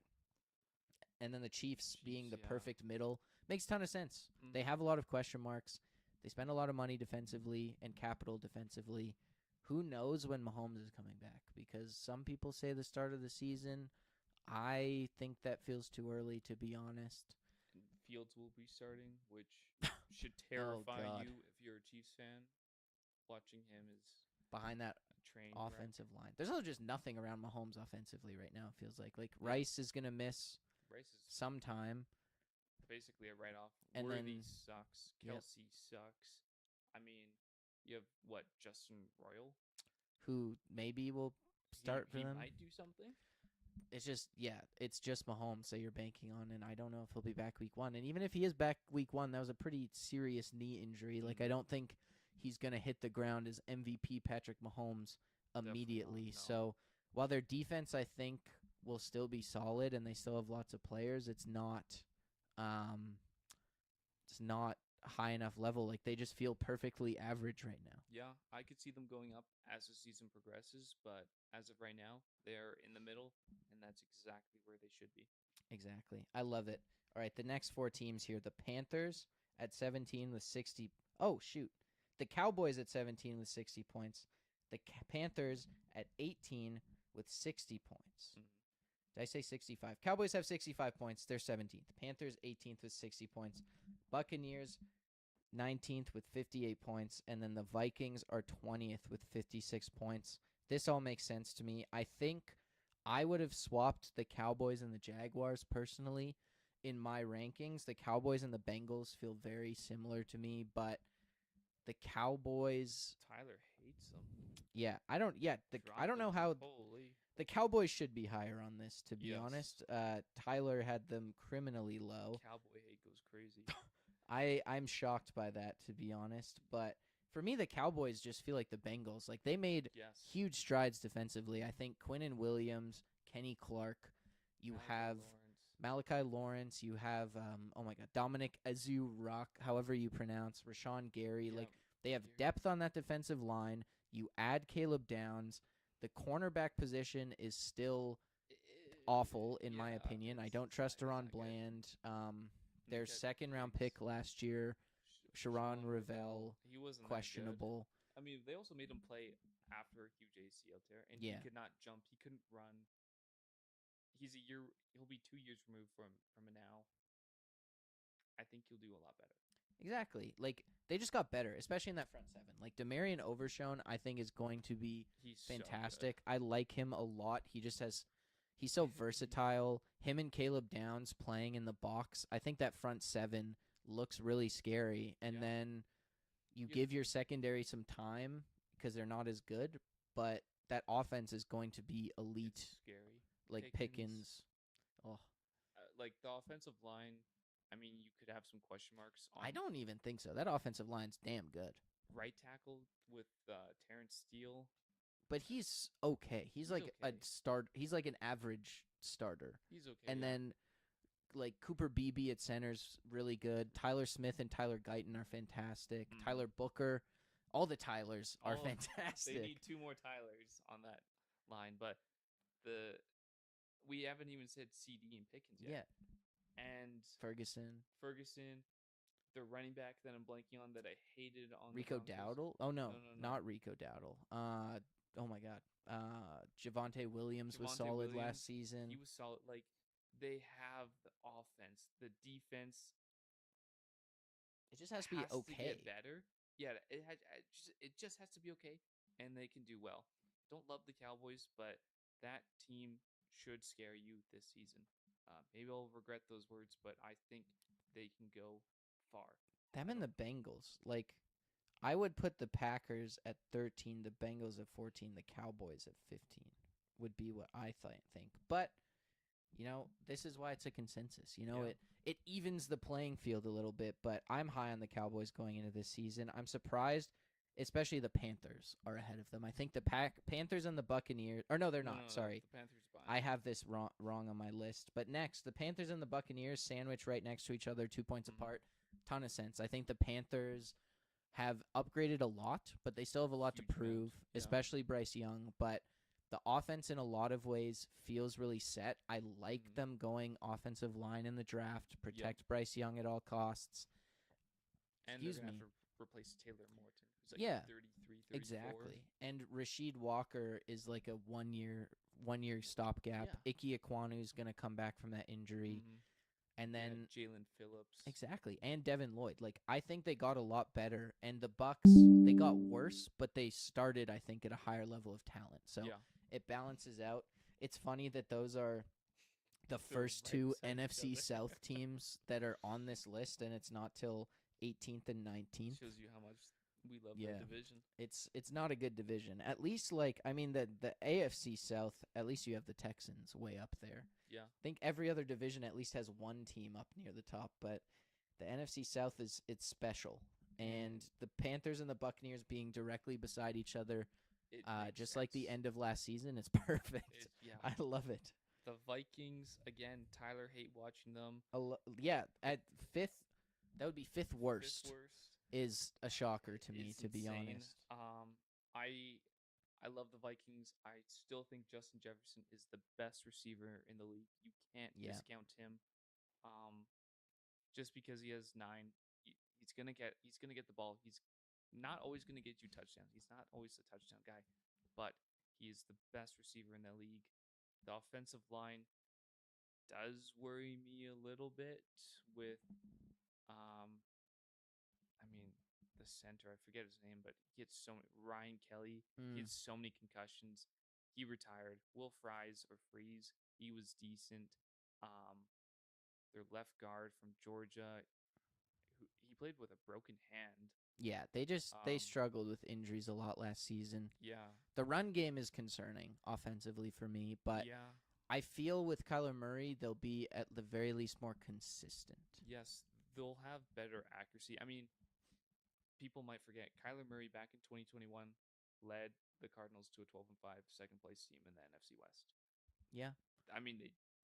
And then the Chiefs being the perfect middle makes a ton of sense. They have a lot of question marks. They spend a lot of money defensively and capital defensively. Who knows when Mahomes is coming back? Because some people say the start of the season. I think that feels too early, to be honest. Fields will be starting, which should terrify you if you're a Chiefs fan. Watching him is behind that train offensive line. There's also just nothing around Mahomes offensively right now. It feels like Rice is gonna miss sometime. Basically a write-off. And Worthy then sucks. Kelsey sucks. I mean, you have Justin Royal, who maybe will start for them. He might do something. It's just Mahomes that you're banking on, and I don't know if he'll be back week 1. And even if he is back week 1, that was a pretty serious knee injury. Like, I don't think he's going to hit the ground as MVP Patrick Mahomes immediately. Not, no. So while their defense, I think, will still be solid and they still have lots of players, it's not high enough level. Like, they just feel perfectly average right now. Yeah, I could see them going up as the season progresses, but as of right now, they're in the middle, and that's exactly where they should be. Exactly. I love it. All right, the next 4 teams here. The Panthers at 17 with 60. Oh, shoot. The Cowboys at 17 with 60 points. The Panthers at 18 with 60 points. Did I say 65? Cowboys have 65 points. They're 17th. Panthers 18th with 60 points. Buccaneers 19th with 58 points. And then the Vikings are 20th with 56 points. This all makes sense to me. I think I would have swapped the Cowboys and the Jaguars personally in my rankings. The Cowboys and the Bengals feel very similar to me, but the Cowboys... Tyler hates them. Yeah, I don't know how... Holy. The Cowboys should be higher on this, to be honest. Tyler had them criminally low. Cowboy hate goes crazy. I'm shocked by that, to be honest. But for me, the Cowboys just feel like the Bengals. Like, they made huge strides defensively. I think Quinnen Williams, Kenny Clark, Malachi Lawrence, you have, Dominic Azu-Rock, however you pronounce, Rashawn Gary. Like, they have depth on that defensive line. You add Caleb Downs. The cornerback position is still awful, in my opinion. I don't trust Deron Bland. Their second-round pick last year, Sharon Revelle, he wasn't questionable. I mean, they also made him play after a huge ACL tear, and he could not jump. He couldn't run. He'll be 2 years removed from now. I think he'll do a lot better. Exactly. Like, they just got better, especially in that front seven. Like, Demarion Overshown, I think, is going to be fantastic. So I like him a lot. He's so versatile. Him and Caleb Downs playing in the box. I think that front seven looks really scary, and Yeah. then you You give your secondary some time because they're not as good, but that offense is going to be elite, It's scary. like Pickens. Oh, Like the offensive line. I mean, you could have some question marks on I don't even think so. That offensive line's damn good. right tackle with Terrence Steele. But he's okay. He's like a okay. start. He's like an average starter. He's okay. And yeah. then like Cooper Beebe at center's really good. Tyler Smith and Tyler Guyton are fantastic. Mhm. Tyler Booker, all the Tylers are All of them. fantastic. They need 2 more Tylers on that line, but the we haven't even said CD and Pickens yet. Yeah, And Ferguson, the running back that I'm blanking on that I hated on Rico the Broncos. Dowdle. Oh no, No. not Rico Dowdle. Oh my God. Javonte Williams was Javonte solid Williams, last season. He was solid. Like they have the offense, the defense. It just has to be okay. To get better. Yeah, it just has to be okay, and they can do well. Don't love the Cowboys, but that team should scare you this season. Maybe I'll regret those words, but I think they can go far. Them and the Bengals. Like, I would put the Packers at 13, the Bengals at 14, the Cowboys at 15 would be what I think. But, this is why it's a consensus. Yeah. It evens the playing field a little bit, but I'm high on the Cowboys going into this season. I'm surprised, especially the Panthers are ahead of them. I think the Panthers and the Buccaneers, or no, they're not, sorry. The Panthers I have this wrong on my list. But next, the Panthers and the Buccaneers sandwich right next to each other, 2 points apart. Ton of sense. I think the Panthers have upgraded a lot, but they still have a lot Huge to prove, amount, yeah. especially Bryce Young. But the offense in a lot of ways feels really set. I like them going offensive line in the draft, protect Bryce Young at all costs. And Excuse they're me. Have to replace Taylor Morton, who's like Yeah, 33, 34. Exactly. And Rasheed Walker is like a one year stopgap. Yeah. Ike Ekwonu is going to come back from that injury. Mhm. And then Jalen Phillips. Exactly. And Devin Lloyd. Like, I think they got a lot better, and the Bucks, they got worse, but they started, I think, at a higher level of talent. So Yeah. it balances out. It's funny that those are the They're first right two beside each NFC other. South teams that are on this list, and it's not till 18th and 19th. Shows you how much we love Yeah. that division. It's not a good division. At least, like, I mean, the AFC South, at least you have the Texans way up there. Yeah. I think every other division at least has one team up near the top, but the NFC South it's special. And the Panthers and the Buccaneers being directly beside each other, It just makes like the sense. end of last season, it's perfect. Yeah. I love it. The Vikings, again, Tyler hate watching them. Yeah, at fifth, that would be fifth worst. Fifth worst. Is a shocker to me, It's to be insane. honest. I love the Vikings. I still think Justin Jefferson is the best receiver in the league. You can't discount him. Just because he has 9, he's gonna get the ball. He's not always gonna get you touchdowns. He's not always a touchdown guy, but he is the best receiver in the league. The offensive line does worry me a little bit with I mean, the center, I forget his name, but he had Ryan Kelly. He had so many concussions. He retired. Will Fries or Freeze, he was decent. Their left guard from Georgia, he played with a broken hand. Yeah, they struggled with injuries a lot last season. Yeah. The run game is concerning offensively for me, but yeah. I feel with Kyler Murray, they'll be at the very least more consistent. Yes, they'll have better accuracy. I mean, people might forget Kyler Murray back in 2021 led the Cardinals to a 12-5 second place team in the NFC West. Yeah. I mean,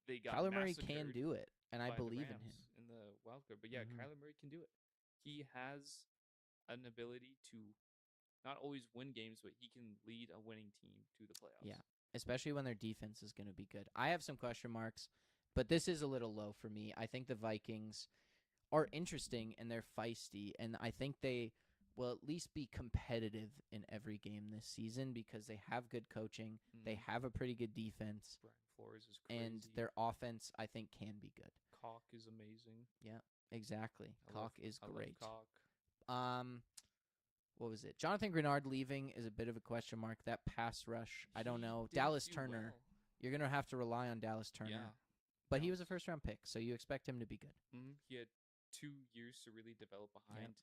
they got Kyler Murray can do it, and I believe in him. In the wild card. But yeah, Kyler Murray can do it. He has an ability to not always win games, but he can lead a winning team to the playoffs. Yeah, especially when their defense is going to be good. I have some question marks, but this is a little low for me. I think the Vikings are interesting and they're feisty, and I think they will at least be competitive in every game this season because they have good coaching, they have a pretty good defense, Brian Flores is crazy, and their offense, I think, can be good. Cock is amazing. Yeah, exactly. Cock is great. I love Cock. What was it? Jonathan Grenard leaving is a bit of a question mark. That pass rush, I don't know. Dallas Turner, you're going to have to rely on Dallas Turner. Yeah. But he was a first-round pick, so you expect him to be good. He had 2 years to really develop behind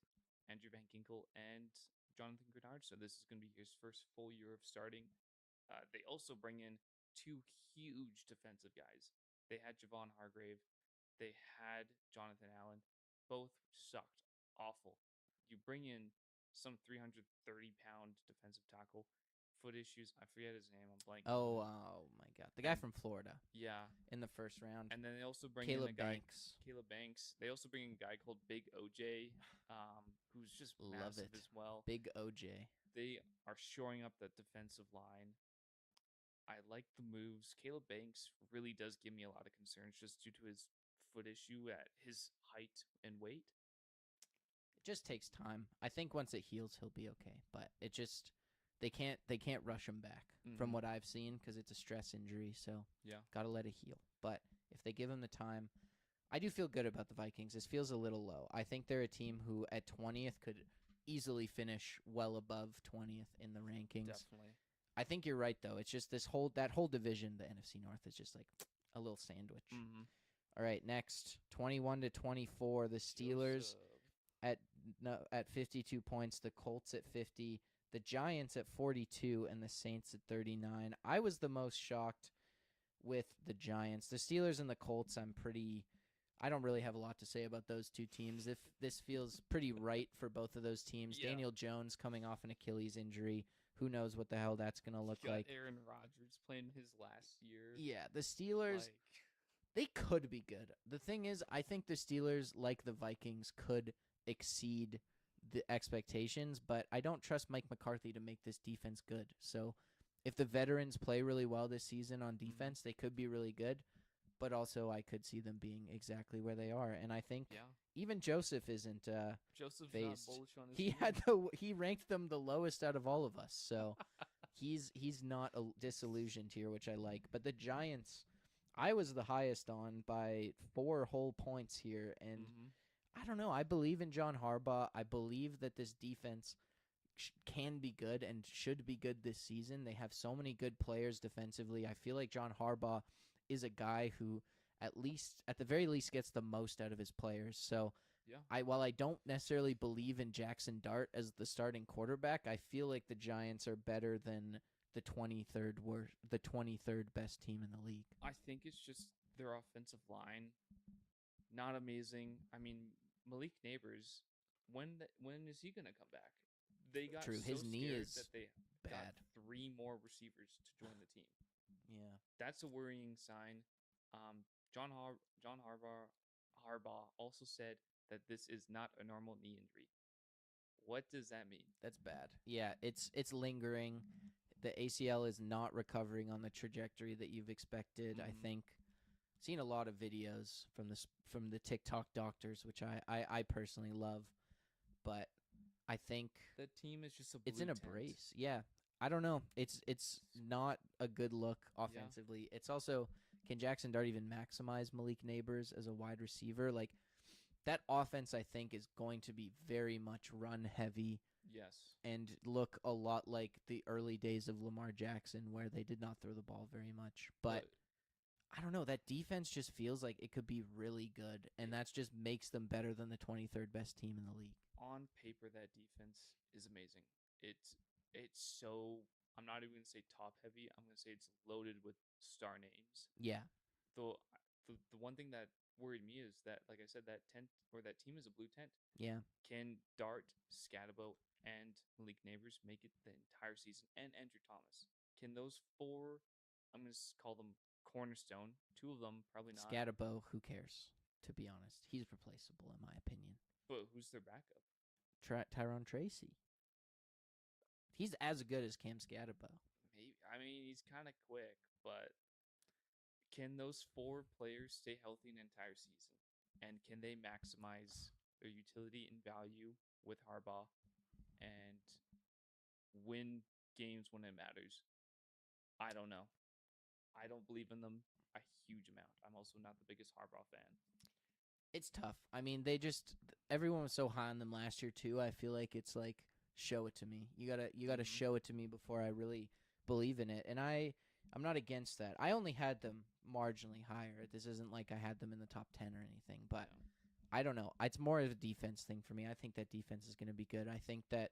Andrew Van Ginkel and Jonathan Grenard. So this is going to be his first full year of starting. They also bring in two huge defensive guys. They had Javon Hargrave. They had Jonathan Allen. Both sucked. Awful. You bring in some 330-pound defensive tackle. Foot issues. I forget his name. I'm blanking. Oh my God. The guy from Florida Yeah. in the first round. And then they also bring Caleb in a guy, Banks. Caleb Banks. They also bring in a guy called Big OJ, who's just Love massive it. as well. Big OJ. They are shoring up the defensive line. I like the moves. Caleb Banks really does give me a lot of concerns just due to his foot issue at his height and weight. It just takes time. I think once it heals, he'll be okay. But it just they can't rush him back from what I've seen because it's a stress injury. So Yeah. gotta let it heal. But if they give him the time, I do feel good about the Vikings. This feels a little low. I think they're a team who at 20th could easily finish well above 20th in the rankings. Definitely. I think you're right though. It's just that whole division, the NFC North, is just like a little sandwich. Mm-hmm. All right, next 21-24, the Steelers at 52 points, the Colts at 50, the Giants at 42, and the Saints at 39. I was the most shocked with the Giants. The Steelers and the Colts, I don't really have a lot to say about those two teams. If this feels pretty right for both of those teams. Yeah. Daniel Jones coming off an Achilles injury. Who knows what the hell that's going to look like. Aaron Rodgers playing his last year. Yeah, the Steelers, they could be good. The thing is, I think the Steelers, like the Vikings, could exceed the expectations, but I don't trust Mike McCarthy to make this defense good. So if the veterans play really well this season on defense, they could be really good, but also I could see them being exactly where they are. And I think even Joseph isn't Joseph's phased. not bullish on his He ranked them the lowest out of all of us. So he's not disillusioned here, which I like. But the Giants, I was the highest on by 4 whole points here, and I don't know. I believe in John Harbaugh. I believe that this defense can be good and should be good this season. They have so many good players defensively. I feel like John Harbaugh is a guy who at the very least gets the most out of his players. So while I don't necessarily believe in Jackson Dart as the starting quarterback, I feel like the Giants are better than the 23rd best team in the league. I think it's just their offensive line, not amazing. I mean, Malik Neighbors, when is he gonna come back? They got True. His knee is that they bad. got 3 more receivers to join the team. Yeah, that's a worrying sign. John Harbaugh also said that this is not a normal knee injury. What does that mean? That's bad. Yeah, it's lingering. The ACL is not recovering on the trajectory that you've expected. I think seen a lot of videos from the TikTok doctors, which I personally love, but I think the team is just it's in a brace. Yeah. I don't know. It's not a good look offensively. It's also, can Jackson Dart even maximize Malik Neighbors as a wide receiver? Like, that offense, I think, is going to be very much run heavy. Yes. And look a lot like the early days of Lamar Jackson, where they did not throw the ball very much. But I don't know. That defense just feels like it could be really good, and that just makes them better than the 23rd best team in the league. On paper, that defense is amazing. It's so, I'm not even going to say top heavy. I'm going to say it's loaded with star names. Yeah. The one thing that worried me is that, like I said, that team is a blue tent. Yeah. Can Dart, Scatabo, and Malik Neighbors make it the entire season? And Andrew Thomas. Can those 4, I'm going to call them cornerstone, 2 of them probably not. Scatabo, who cares? To be honest, he's replaceable in my opinion. But who's their backup? Tyrone Tracy. He's as good as Cam Scatabo. Maybe. I mean, he's kind of quick, but can those 4 players stay healthy an entire season? And can they maximize their utility and value with Harbaugh and win games when it matters? I don't know. I don't believe in them a huge amount. I'm also not the biggest Harbaugh fan. It's tough. I mean, everyone was so high on them last year too. I feel like it's like, show it to me. You gotta show it to me before I really believe in it. And I'm not against that. I only had them marginally higher. This isn't like I had them in the top 10 or anything, but I don't know. It's more of a defense thing for me. I think that defense is going to be good. I think that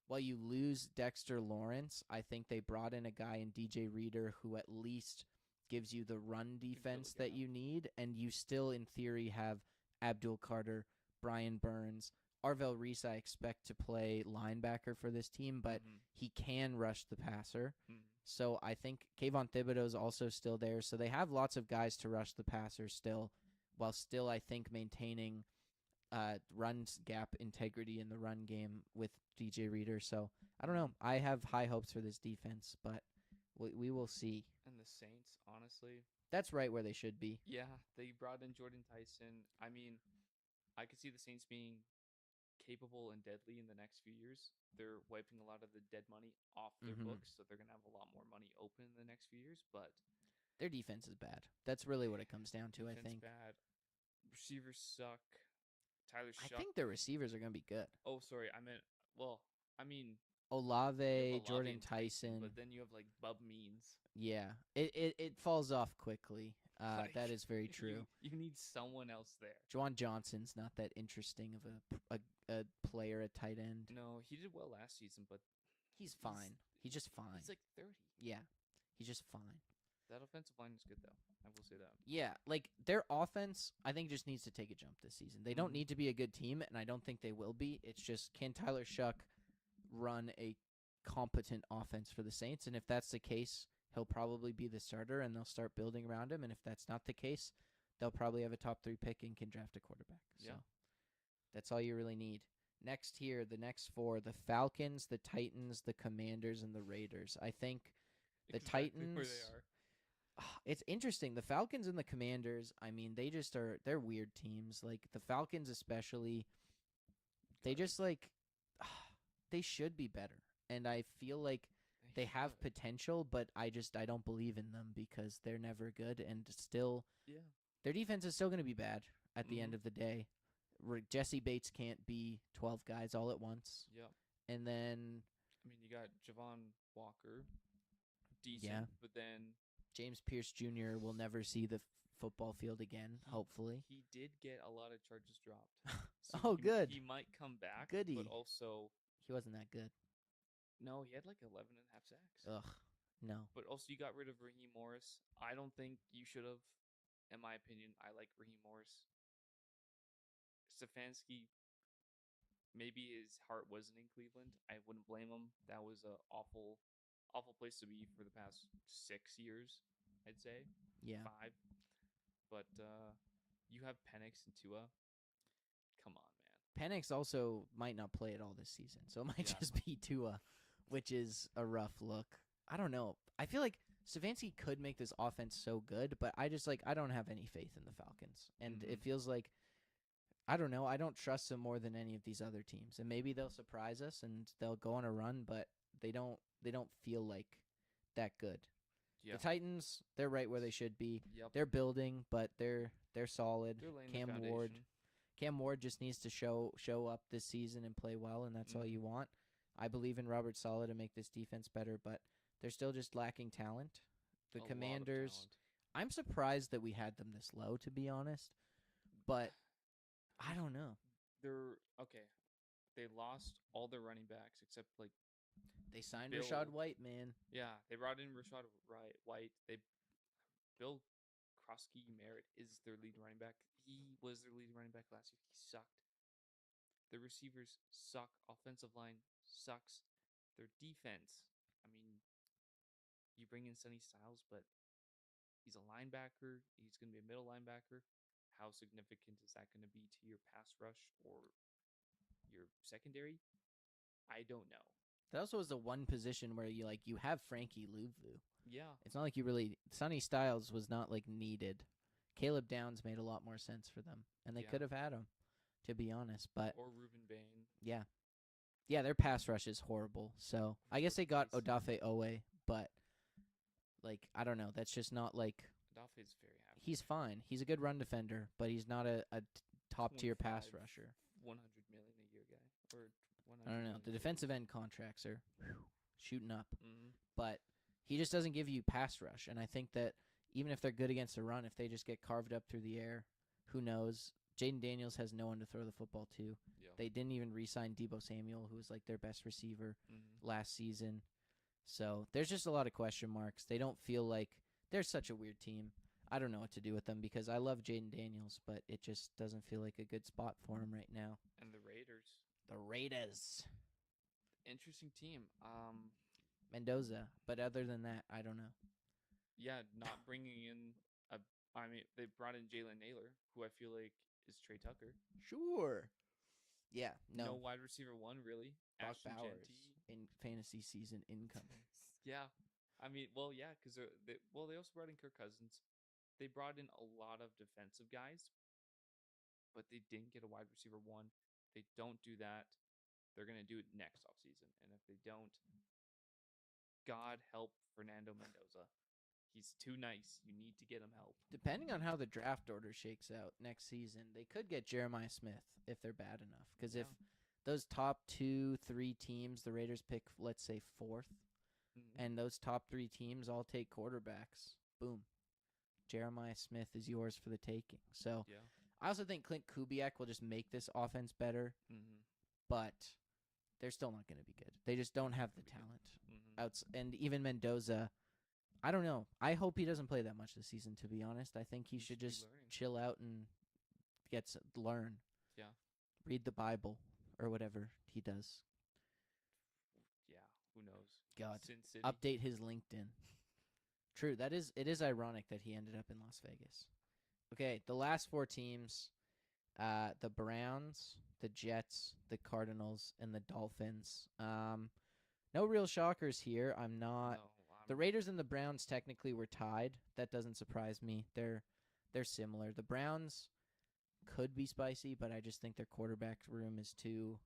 while you lose Dexter Lawrence, I think they brought in a guy in DJ Reader who at least gives you the run defense that you need, and you still, in theory, have Abdul Carter, Brian Burns. Arvell Reese, I expect to play linebacker for this team, but he can rush the passer. So I think Kayvon Thibodeau is also still there. So they have lots of guys to rush the passer still, while still, I think, maintaining runs gap integrity in the run game with DJ Reader. So I don't know. I have high hopes for this defense, but we will see. And the Saints, honestly, that's right where they should be. Yeah, they brought in Jordan Tyson. I mean, I could see the Saints being capable and deadly in the next few years. They're wiping a lot of the dead money off their books, so they're going to have a lot more money open in the next few years, but their defense is bad. That's really what it comes down to, I think. Bad. Receivers suck. Tyler Shuck. I think their receivers are going to be good. Oh, sorry. Olave, Jordan Tyson. But then you have, like, Bub Means. Yeah. It falls off quickly. That is very true. You need someone else there. Juwan Johnson's not that interesting of a player at tight end. No, he did well last season, but he's fine. He's just fine. He's like 30. Yeah, he's just fine. That offensive line is good, though. I will say that. Yeah, like, their offense, I think, just needs to take a jump this season. They don't need to be a good team, and I don't think they will be. It's just, can Tyler Shuck run a competent offense for the Saints? And if that's the case, he'll probably be the starter, and they'll start building around him. And if that's not the case, they'll probably have a top 3 pick and can draft a quarterback. So that's all you really need. Next here, the next 4, the Falcons, the Titans, the Commanders, and the Raiders. I think the Titans, where they are. It's interesting. The Falcons and the Commanders, I mean, they're weird teams. Like, the Falcons especially, they just, like, they should be better. And I feel like they have potential, but I don't believe in them because they're never good. And still, their defense is still going to be bad at the end of the day. Jesse Bates can't be 12 guys all at once. Yep. And then, I mean, you got Javon Walker, decent, but then James Pierce Jr. will never see the football field again, hopefully. He did get a lot of charges dropped. So good. He might come back, Goody. but also he wasn't that good. No, he had like 11 and a half sacks. Ugh, no. But also you got rid of Raheem Morris. I don't think you should have. In my opinion, I like Raheem Morris. Stefanski, maybe his heart wasn't in Cleveland. I wouldn't blame him. That was an awful place to be for the past 6 years, I'd say. Yeah. 5. But you have Penix and Tua. Come on, man. Penix also might not play at all this season, so it might just be Tua, which is a rough look. I don't know. I feel like Stefanski could make this offense so good, but I don't have any faith in the Falcons. And it feels like, I don't know, I don't trust them more than any of these other teams. And maybe they'll surprise us and they'll go on a run, but they don't feel like that good. Yeah. The Titans, they're right where they should be. Yep. They're building, but they're solid. They're laying Cam Ward just needs to show up this season and play well, and that's all you want. I believe in Robert Saleh to make this defense better, but they're still just lacking talent. The Commanders, I'm surprised that we had them this low, to be honest, but I don't know. They're okay. They lost all their running backs except like they signed Rachaad White, man. Yeah, they brought in Rachaad White. Bill Krosky Merritt is their lead running back. He was their lead running back last year. He sucked. Their receivers suck. Offensive line sucks. Their defense, I mean, you bring in Sonny Styles, but he's a linebacker. He's going to be a middle linebacker. How significant is that going to be to your pass rush or your secondary? I don't know. That also was the one position where you have Frankie Louvu. Yeah. It's not like you really Sonny Styles was not needed. Caleb Downs made a lot more sense for them, and they could have had him, to be honest. But or Reuben Bain. Yeah. Yeah, their pass rush is horrible. So I guess they got Odafe Owe, but I don't know. That's just not Odafe's very happy. He's fine. He's a good run defender, but he's not a top tier pass rusher. $100 million a year guy, or I don't know. The defensive end contracts are shooting up, Mm-hmm. but he just doesn't give you pass rush. And I think that even if they're good against the run, if they just get carved up through the air, who knows? Jaden Daniels has no one to throw the football to. Yeah. They didn't even re-sign Debo Samuel, who was like their best receiver last season. So there's just a lot of question marks. They don't feel like they're such a weird team. I don't know what to do with them because I love Jaden Daniels, but it just doesn't feel like a good spot for him right now. And the Raiders. The Raiders. Interesting team. Mendoza. But other than that, I don't know. Yeah, not bringing in they brought in Jalen Naylor, who I feel like is Trey Tucker. Sure. Yeah, No no. wide receiver one, really. Brock Ashton Bowers Jeanty. in fantasy season incoming. Yeah. I mean, well, yeah, because they also brought in Kirk Cousins. They brought in a lot of defensive guys, but they didn't get a wide receiver one. They don't do that. They're going to do it next offseason. And if they don't, God help Fernando Mendoza. He's too nice. You need to get him help. Depending on how the draft order shakes out next season, they could get Jeremiah Smith if they're bad enough. Because if those top 2-3 teams, the Raiders pick, let's say, 4th, and those top 3 teams all take quarterbacks, boom. Jeremiah Smith is yours for the taking. So I also think Clint Kubiak will just make this offense better, but they're still not going to be good. They just don't have the talent. And even Mendoza, I don't know. I hope he doesn't play that much this season, to be honest. I think he should just chill out and learn. Yeah. Read the Bible or whatever he does. Yeah, who knows? God. Sin City. Update his LinkedIn. True. It is ironic that he ended up in Las Vegas. Okay, the last 4 teams, the Browns, the Jets, the Cardinals, and the Dolphins. No real shockers here. The Raiders and the Browns technically were tied. That doesn't surprise me. They're similar. The Browns could be spicy, but I just think their quarterback room is too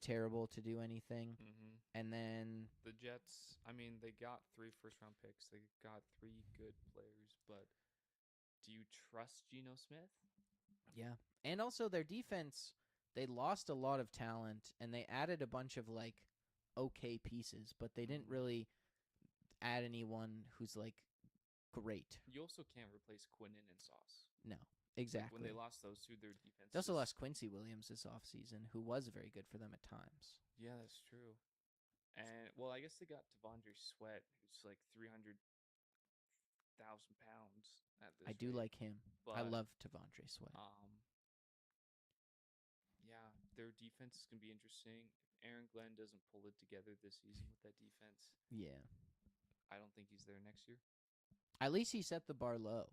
terrible to do anything. And then the Jets, I mean, they got 3 first-round picks. They got 3 good players, but do you trust Geno Smith? Yeah. And also their defense, they lost a lot of talent, and they added a bunch of, okay pieces, but they didn't really add anyone who's, great. You also can't replace Quinnen and Sauce. No, exactly. When they lost those 2, their defense. They also lost Quincy Williams this offseason, who was very good for them at times. Yeah, that's true. And, well, I guess they got Devondre Sweat, who's 300,000 pounds at this I do rate. like him. But, I love Devondre Sweat. Yeah, their defense is going to be interesting. If Aaron Glenn doesn't pull it together this season with that defense, yeah, I don't think he's there next year. At least he set the bar low.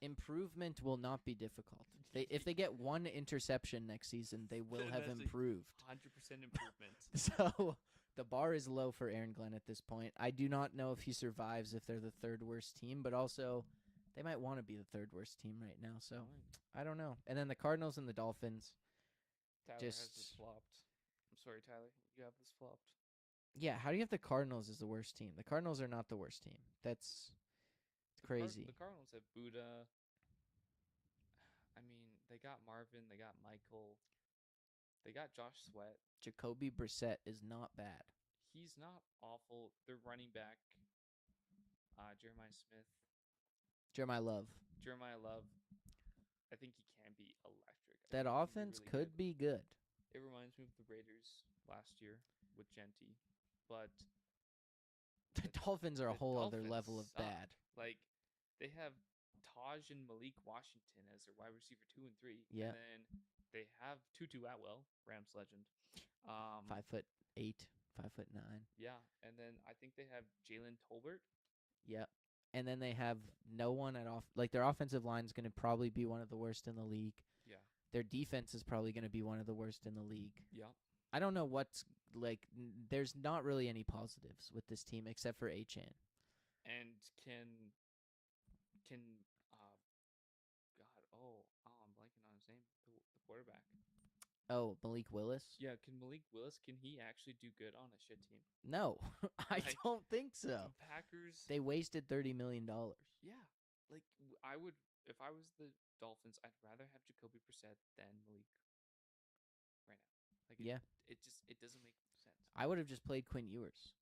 Improvement will not be difficult. If they get 1 interception next season, they will have improved. 100% improvement. So the bar is low for Aaron Glenn at this point. I do not know if he survives if they're the 3rd worst team, but also they might want to be the 3rd worst team right now. So I don't know. And then the Cardinals and the Dolphins. Tyler has this flopped. I'm sorry, Tyler. You have this flopped. Yeah, how do you have the Cardinals as the worst team? The Cardinals are not the worst team. That's crazy. The Cardinals have Buddha. I mean, they got Marvin. They got Michael. They got Josh Sweat. Jacoby Brissett is not bad. He's not awful. Their running back, Jeremiah Smith. Jeremiah Love. I think he can be electric. That offense could be good. It reminds me of the Raiders last year with Jeanty, but the Dolphins are a whole other level of bad. They have Taj and Malik Washington as their wide receiver 2 and 3. Yeah. And then they have Tutu Atwell, Rams legend. 5'8", 5'9". Yeah, and then I think they have Jalen Tolbert. Yep. And then they have no one at off. Their offensive line is going to probably be one of the worst in the league. Yeah. Their defense is probably going to be one of the worst in the league. Yeah. I don't know what's there's not really any positives with this team except for Achane. And I'm blanking on his name. The quarterback. Oh, Malik Willis? Yeah, can Malik Willis, can he actually do good on a shit team? No, I don't think so. The Packers. They wasted $30 million. Yeah. I would, if I was the Dolphins, I'd rather have Jacoby Brissett than Malik right now. It doesn't make sense. I would have just played Quinn Ewers.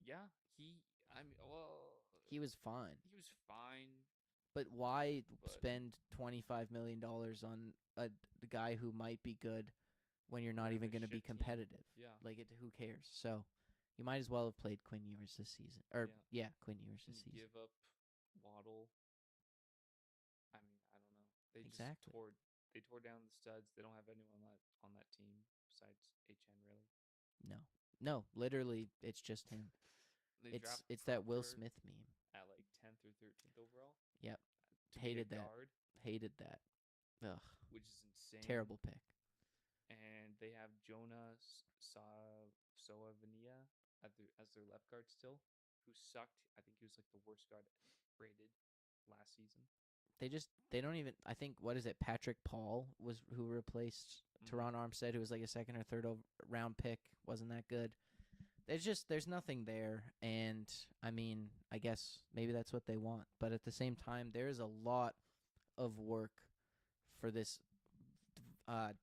Yeah, he was fine. But why But spend $25 million on the guy who might be good when you're not have even a going to be shit team. competitive? Yeah. Like, who cares? So you might as well have played Quinn Ewers this season. Or, yeah, Quinn Ewers And this you season. give up Waddle. I mean, I don't know. They Exactly. they tore down the studs. They don't have anyone on that team besides HN really. No, literally, it's just him. They It's dropped that Will Proctor Smith meme. at like 10th or 13th overall. Yep. To Hated be a that. guard, Hated that. Ugh. which is insane. Terrible pick. And they have Jonah Soavania as their left guard still, who sucked. I think he was like the worst guard rated last season. They don't even. I think what is it? Patrick Paul was who replaced Teron Armstead, who was like a second or third round pick. Wasn't that good? There's nothing there, and I mean, I guess maybe that's what they want. But at the same time, there is a lot of work for this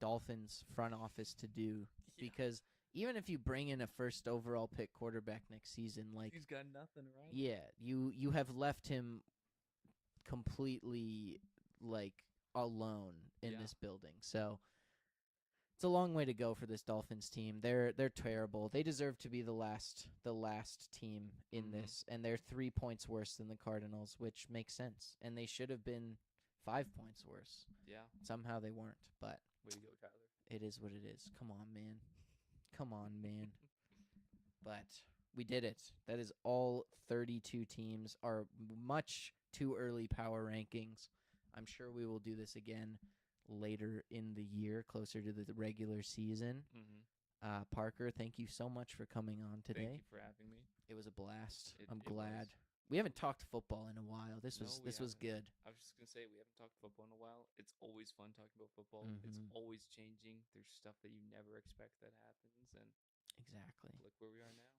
Dolphins front office to do because even if you bring in a first overall pick quarterback next season, like he's got nothing around. Yeah, you have left him completely like alone in this building. So it's a long way to go for this Dolphins team. They're terrible. They deserve to be the last team in this, and they're 3 points worse than the Cardinals, which makes sense. And they should have been 5 points worse. Yeah. Somehow they weren't, but way to go, Tyler. It is what it is. Come on, man. Come on, man. But we did it. That is all 32 teams. Are much too early power rankings. I'm sure we will do this again later in the year, closer to the regular season. Parker, thank you so much for coming on today. Thank you for having me. It was a blast. I'm It glad. was. We haven't talked football in a while. This No, was we good. I was just gonna say we haven't talked football in a while. It's always fun talking about football. It's Mhm. always changing. There's stuff that you never expect that happens, and Exactly. look where we are now.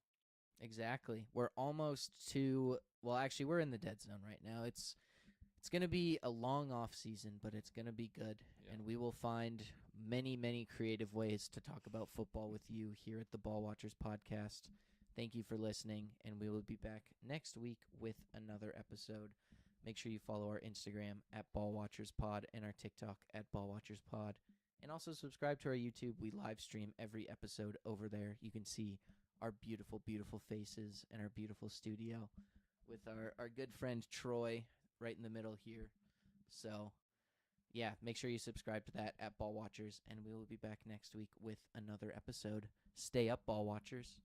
Exactly. We're almost to, well, actually, we're in the dead zone right now. It's going to be a long off season, but it's going to be good. Yeah. And we will find many, many creative ways to talk about football with you here at the Ball Watchers podcast. Thank you for listening, and we will be back next week with another episode. Make sure you follow our Instagram at Ball Watchers Pod and our TikTok at Ball Watchers Pod. And also subscribe to our YouTube. We live stream every episode over there. You can see our beautiful, beautiful faces and our beautiful studio with our good friend Troy right in the middle here. So, yeah, make sure you subscribe to that at Ball Watchers, and we will be back next week with another episode. Stay up, Ball Watchers.